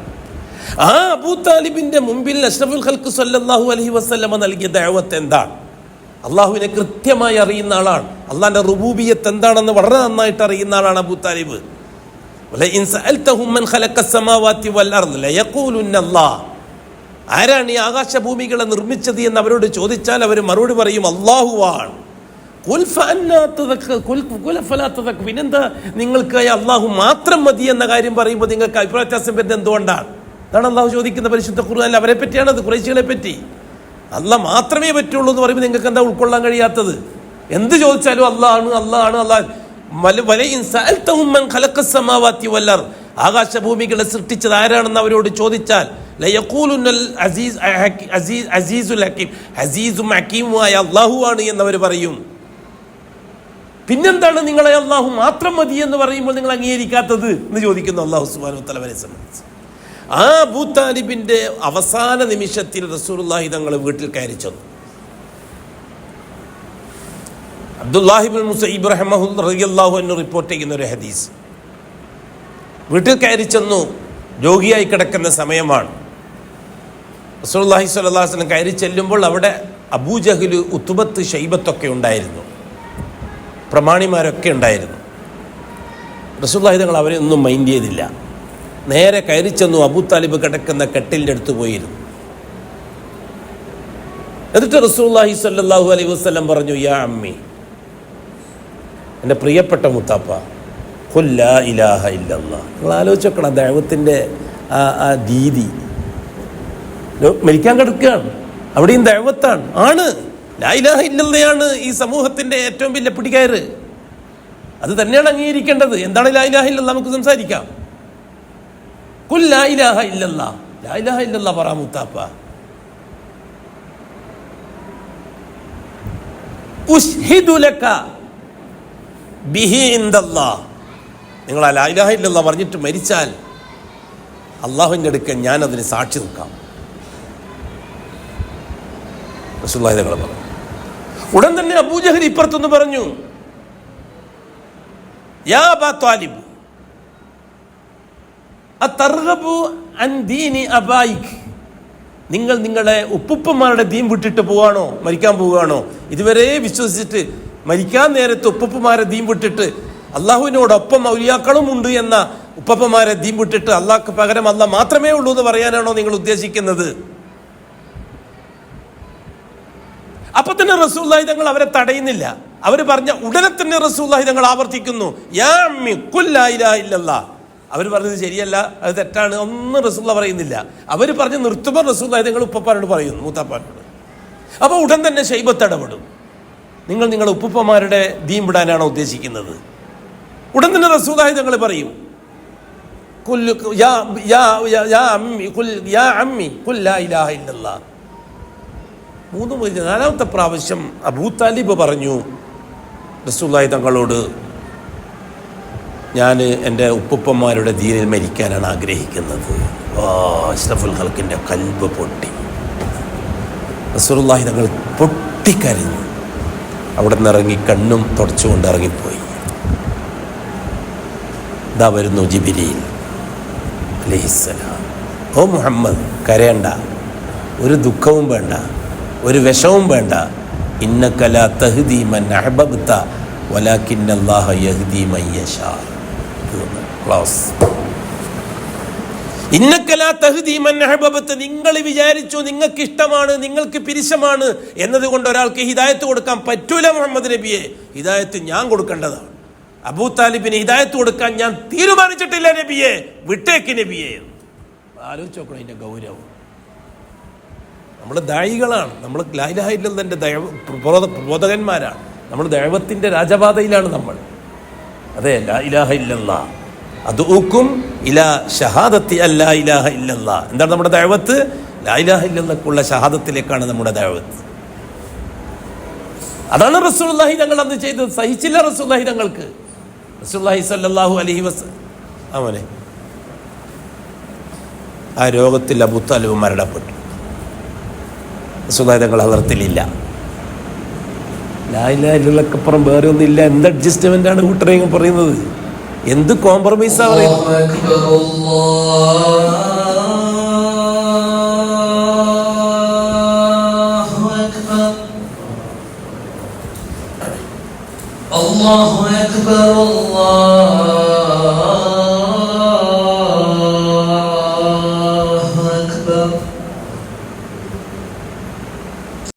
ആ അബൂ താലിബിന്റെ മുമ്പിൽ അഷ്റഫുൽ ഖൽഖ് സല്ലല്ലാഹു അലൈഹി വസല്ലമ നൽകിയ ദഅവത്ത് എന്താണ്? അള്ളാഹുവിനെ കൃത്യമായി അറിയുന്ന ആളാണ്. അള്ളാഹിന്റെ റുബൂബിയത്ത് എന്താണെന്ന് വളരെ നന്നായിട്ട് അറിയുന്ന ആളാണ് അബൂ താലിബ്. വലഇൻ സഅൽതഹും മൻ ഖലഖസ് സമാവാതി വൽ അർദ് ലയഖൂലുന്ന അല്ലാഹ്. ആരാണ് ഈ ആകാശഭൂമികളെ നിർമ്മിച്ചത് എന്ന് അവരോട് ചോദിച്ചാൽ അവർ മറുപടി പറയും അള്ളാഹുവാണ്. പിന്നെന്താ നിങ്ങൾക്ക് അള്ളാഹു മാത്രം മതി എന്ന കാര്യം പറയുമ്പോൾ നിങ്ങൾക്ക് അഭിപ്രായ വ്യത്യാസം വരുന്നത് എന്തുകൊണ്ടാണ്? അതാണ് അള്ളാഹു ചോദിക്കുന്ന പരിശുദ്ധ ഖുർആനിൽ. അവരെ പറ്റിയാണ് അത്, ഖുറൈശികളെ പറ്റി. അള്ളാഹ് മാത്രമേ പറ്റുള്ളൂ എന്ന് പറയുമ്പോൾ നിങ്ങൾക്ക് എന്താ ഉൾക്കൊള്ളാൻ കഴിയാത്തത്? എന്ത് ചോദിച്ചാലും അള്ളാഹ്. ആകാശഭൂമികളെ സൃഷ്ടിച്ചത് ആരാണെന്ന് അവരോട് ചോദിച്ചാൽ ഹക്കീമുമായ അള്ളാഹുവാണ് എന്നവർ പറയും. പിന്നെന്താണ് നിങ്ങളെ അള്ളാഹു മാത്രം മതി എന്ന് പറയുമ്പോൾ നിങ്ങൾ അംഗീകരിക്കാത്തത് എന്ന് ചോദിക്കുന്നു അള്ളാഹു സുബ്ഹാനഹു വ തആല അവരെ സംബന്ധിച്ച്. ആ അബൂ താലിബിന്റെ അവസാന നിമിഷത്തിൽ റസൂലുള്ളാഹി തങ്ങൾ വീട്ടിൽ കയറി ചെന്നു. അബ്ദുല്ലാഹി ഇബ്നു മുസയ്യിബ് റളിയല്ലാഹു അൻഹു റിപ്പോർട്ട് ചെയ്യുന്ന ഒരു ഹദീസ്. വീട്ടിൽ കയറി ചെന്നു. രോഗിയായി കിടക്കുന്ന സമയമാണ്. റസൂലുള്ളാഹി സ്വല്ലല്ലാഹു അലൈഹി വസല്ലം കയറി ചെല്ലുമ്പോൾ അവിടെ അബൂജഹൽ, ഉത്ബത്ത്, ഷൈബത്തൊക്കെ ഉണ്ടായിരുന്നു. പ്രമാണിമാരൊക്കെ ഉണ്ടായിരുന്നു. റസൂലുള്ളാഹി തങ്ങൾ അവരെ ഒന്നും മൈൻഡ് ചെയ്തില്ല. നേരെ കയറി ചെന്നു. അബൂ താലിബ് കിടക്കുന്ന കട്ടിലിൻ്റെ അടുത്ത് പോയിരുന്നു. എന്നിട്ട് റസൂലുള്ളാഹി സ്വല്ലല്ലാഹു അലൈഹി വസല്ലം പറഞ്ഞു, യാ അമ്മി, എൻ്റെ പ്രിയപ്പെട്ട മുത്താപ്പ, ഖുൽ ലാ ഇലാഹ ഇല്ലല്ലാഹ്. നിങ്ങൾ ആലോചിച്ച് നോക്കണം ദഅവത്തിൻ്റെ ആ രീതി. മരിക്കാൻ കിടക്കുകയാണ്, അവിടെയും ദഅവത്താണ്. ആണ്, ലാ ഇലാഹ ഇല്ലല്ലാഹയാണ് ഈ സമൂഹത്തിൻ്റെ ഏറ്റവും വലിയ പിടികയറ്. അത് തന്നെയാണ് അംഗീകരിക്കേണ്ടത്. എന്താണ് ലാ ഇലാഹ ഇല്ലല്ലാഹ്? നമുക്ക് സംസാരിക്കാം. ഖുൽ ലാ ഇലാഹ ഇല്ലല്ലാഹ്, ലാ ഇലാഹ ഇല്ലല്ലാഹ് പറ മുത്താപ്പ. ഉശ്ഹിദു ലക ബിഹി ഇൻദല്ലാഹ്. നിങ്ങൾ ആ ലാ ഇലാഹ ഇല്ലല്ലാഹ് പറഞ്ഞിട്ട് മരിച്ചാൽ അള്ളാഹുവിൻ്റെ അടുക്കൽ ഞാൻ അതിന് സാക്ഷി നിൽക്കാം. റസൂലുള്ളാഹി തങ്ങൾ പറഞ്ഞു. ഉടൻ തന്നെ അബൂജഹൽ ഇപ്പുറത്തൊന്ന് പറഞ്ഞു, യാ അബാ ത്വാലിബ് അതർഗബു അൻ ദീനി അബായിക്. നിങ്ങൾ നിങ്ങളുടെ ഉപ്പുപ്പന്മാരുടെ ദീൻ വിട്ടിട്ട് പോവാണോ, മരിക്കാൻ പോവുകയാണോ? ഇതുവരെ വിശ്വസിച്ചിട്ട് മരിക്കാൻ നേരത്ത് ഉപ്പുപ്പന്മാരെ ദീൻ വിട്ടിട്ട് അള്ളാഹുവിനോടൊപ്പം ഔലിയാക്കളും ഉണ്ട് എന്ന ഉപ്പപ്പന്മാരെ ദീൻ വിട്ടിട്ട് അള്ളാഹ്ക്ക് പകരം അള്ളാഹ് മാത്രമേ ഉള്ളൂ എന്ന് പറയാനാണോ നിങ്ങൾ ഉദ്ദേശിക്കുന്നത്? അപ്പൊ തന്നെ റസൂലുള്ളാഹി തങ്ങൾ അവരെ തടയുന്നില്ല. അവർ പറഞ്ഞ ഉടനെ തന്നെ റസൂലുള്ളാഹി തങ്ങൾ ആവർത്തിക്കുന്നു, യാ അമ്മി ഖുൽ ലാ ഇലാഹ ഇല്ലല്ലാഹ്. അവർ പറഞ്ഞത് ശരിയല്ല, അത് തെറ്റാണ്, ഒന്നും റസൂലുള്ളാഹി പറയുന്നില്ല. അവർ പറഞ്ഞ് നിർത്തുമ്പോൾ റസൂലുള്ളാഹി നിങ്ങൾ ഉപ്പപ്പാനോട് പറയുന്നു, മൂത്താപ്പാനോട്. അപ്പോൾ ഉടൻ തന്നെ ശൈബത്ത് ഇടപെടും. നിങ്ങളുടെ ഉപ്പുപ്പമാരുടെ ദീൻ വിടാനാണോ ഉദ്ദേശിക്കുന്നത്? ഉടൻ തന്നെ റസൂലുള്ളാഹി തങ്ങൾ പറയും, നാലാമത്തെ പ്രാവശ്യം അബൂ താലിബ് പറഞ്ഞു റസൂലുള്ളാഹി തങ്ങളോട്, ഞാൻ എൻ്റെ ഉപ്പുപ്പന്മാരുടെ ദീനിൽ മരിക്കാനാണ് ആഗ്രഹിക്കുന്നത്. അഷ്റഫുൽ ഖൽക്കിൻ്റെ ഖൽബ് പൊട്ടി. റസൂലുള്ളാഹി തങ്ങൾ പൊട്ടിക്കരഞ്ഞു. അവിടെ നിന്ന് ഇറങ്ങി കണ്ണും തുടച്ചുകൊണ്ട് ഇറങ്ങിപ്പോയി. ഇതാ വരുന്നു ജിബ്രീൽ അലൈഹിസ്സലാം. ഓ മുഹമ്മദ്, കരയണ്ട, ഒരു ദുഃഖവും വേണ്ട, ഒരു വിഷവും വേണ്ട. ഇന്നക ലാ തഹ്ദീ മൻ അഹ്ബബ്ത വലാകിന്നല്ലാഹ യഹ്ദീ മൻ യശാ. ക്ലോസ്. ഇന്നക ലാ തഹ്ദീ മൻ അഹ്ബബ്ത, നിങ്ങൾ വിചാരിച്ചു നിങ്ങൾക്ക് ഇഷ്ടമാണ്, നിങ്ങൾക്ക് പിരിശമാണ് എന്നതുകൊണ്ട് ഒരാൾക്ക് ഹിദായത്ത് കൊടുക്കാൻ പറ്റൂല മുഹമ്മദ് നബിയെ. ഹിദായത്ത് ഞാൻ കൊടുക്കേണ്ടതാണ്. അബൂ താലിബിന് ഹിദായത്ത് കൊടുക്കാൻ ഞാൻ തീരുമാനിച്ചിട്ടില്ല നബിയെ, വിട്ടേക്ക് നബിയെ. ആലോചിച്ച് നോക്കണം അതിൻ്റെ ഗൗരവം. നമ്മൾ ദായികളാണ്, നമ്മൾ ലാ ഇലാഹ ഇല്ലല്ലാഹ്ന്റെ പ്രബോധകന്മാരാണ്, നമ്മൾ ദഅവത്തിന്റെ രാജപാതയിലാണ് നമ്മൾ. അതെ, ലാ ഇലാഹ ഇല്ലല്ലാഹ് അദ്ഉക്കും ഇലാ ഷഹാദത്തി അല്ലാ ഇലാഹ ഇല്ലല്ലാഹ്. എന്താണ് നമ്മുടെ ദഅവത്ത്? ലാ ഇലാഹ ഇല്ലല്ലാഹ്ക്കുള്ള ഷഹാദത്തിലേക്കാണ് നമ്മുടെ ദഅവത്ത്. അതാണ് റസൂലുള്ളാഹി തങ്ങൾ അന്ന് ചെയ്തത്. സഹിച്ചില്ല റസൂലുള്ളാഹി തങ്ങൾക്ക്. റസൂലുള്ളാഹി സ്വല്ലല്ലാഹു അലൈഹി വസല്ലം ആ രോഗത്തിൽ അബൂ താലിബ് മരണപ്പെട്ടു. റസൂലുള്ളാഹി തങ്ങൾ ഹളറത്തിലില്ല. ലാ ഇലാഹ ഇല്ലല്ലാഹ്ക്കപ്പുറം വേറെ ഒന്നുമില്ല. എന്ത് അഡ്ജസ്റ്റ്മെന്റ് ആണ് കൂട്ടരെയും പറയുന്നത്? എന്ത് കോംപ്രമൈസാ പറയുന്നത്? അല്ലാഹു അക്ബർ.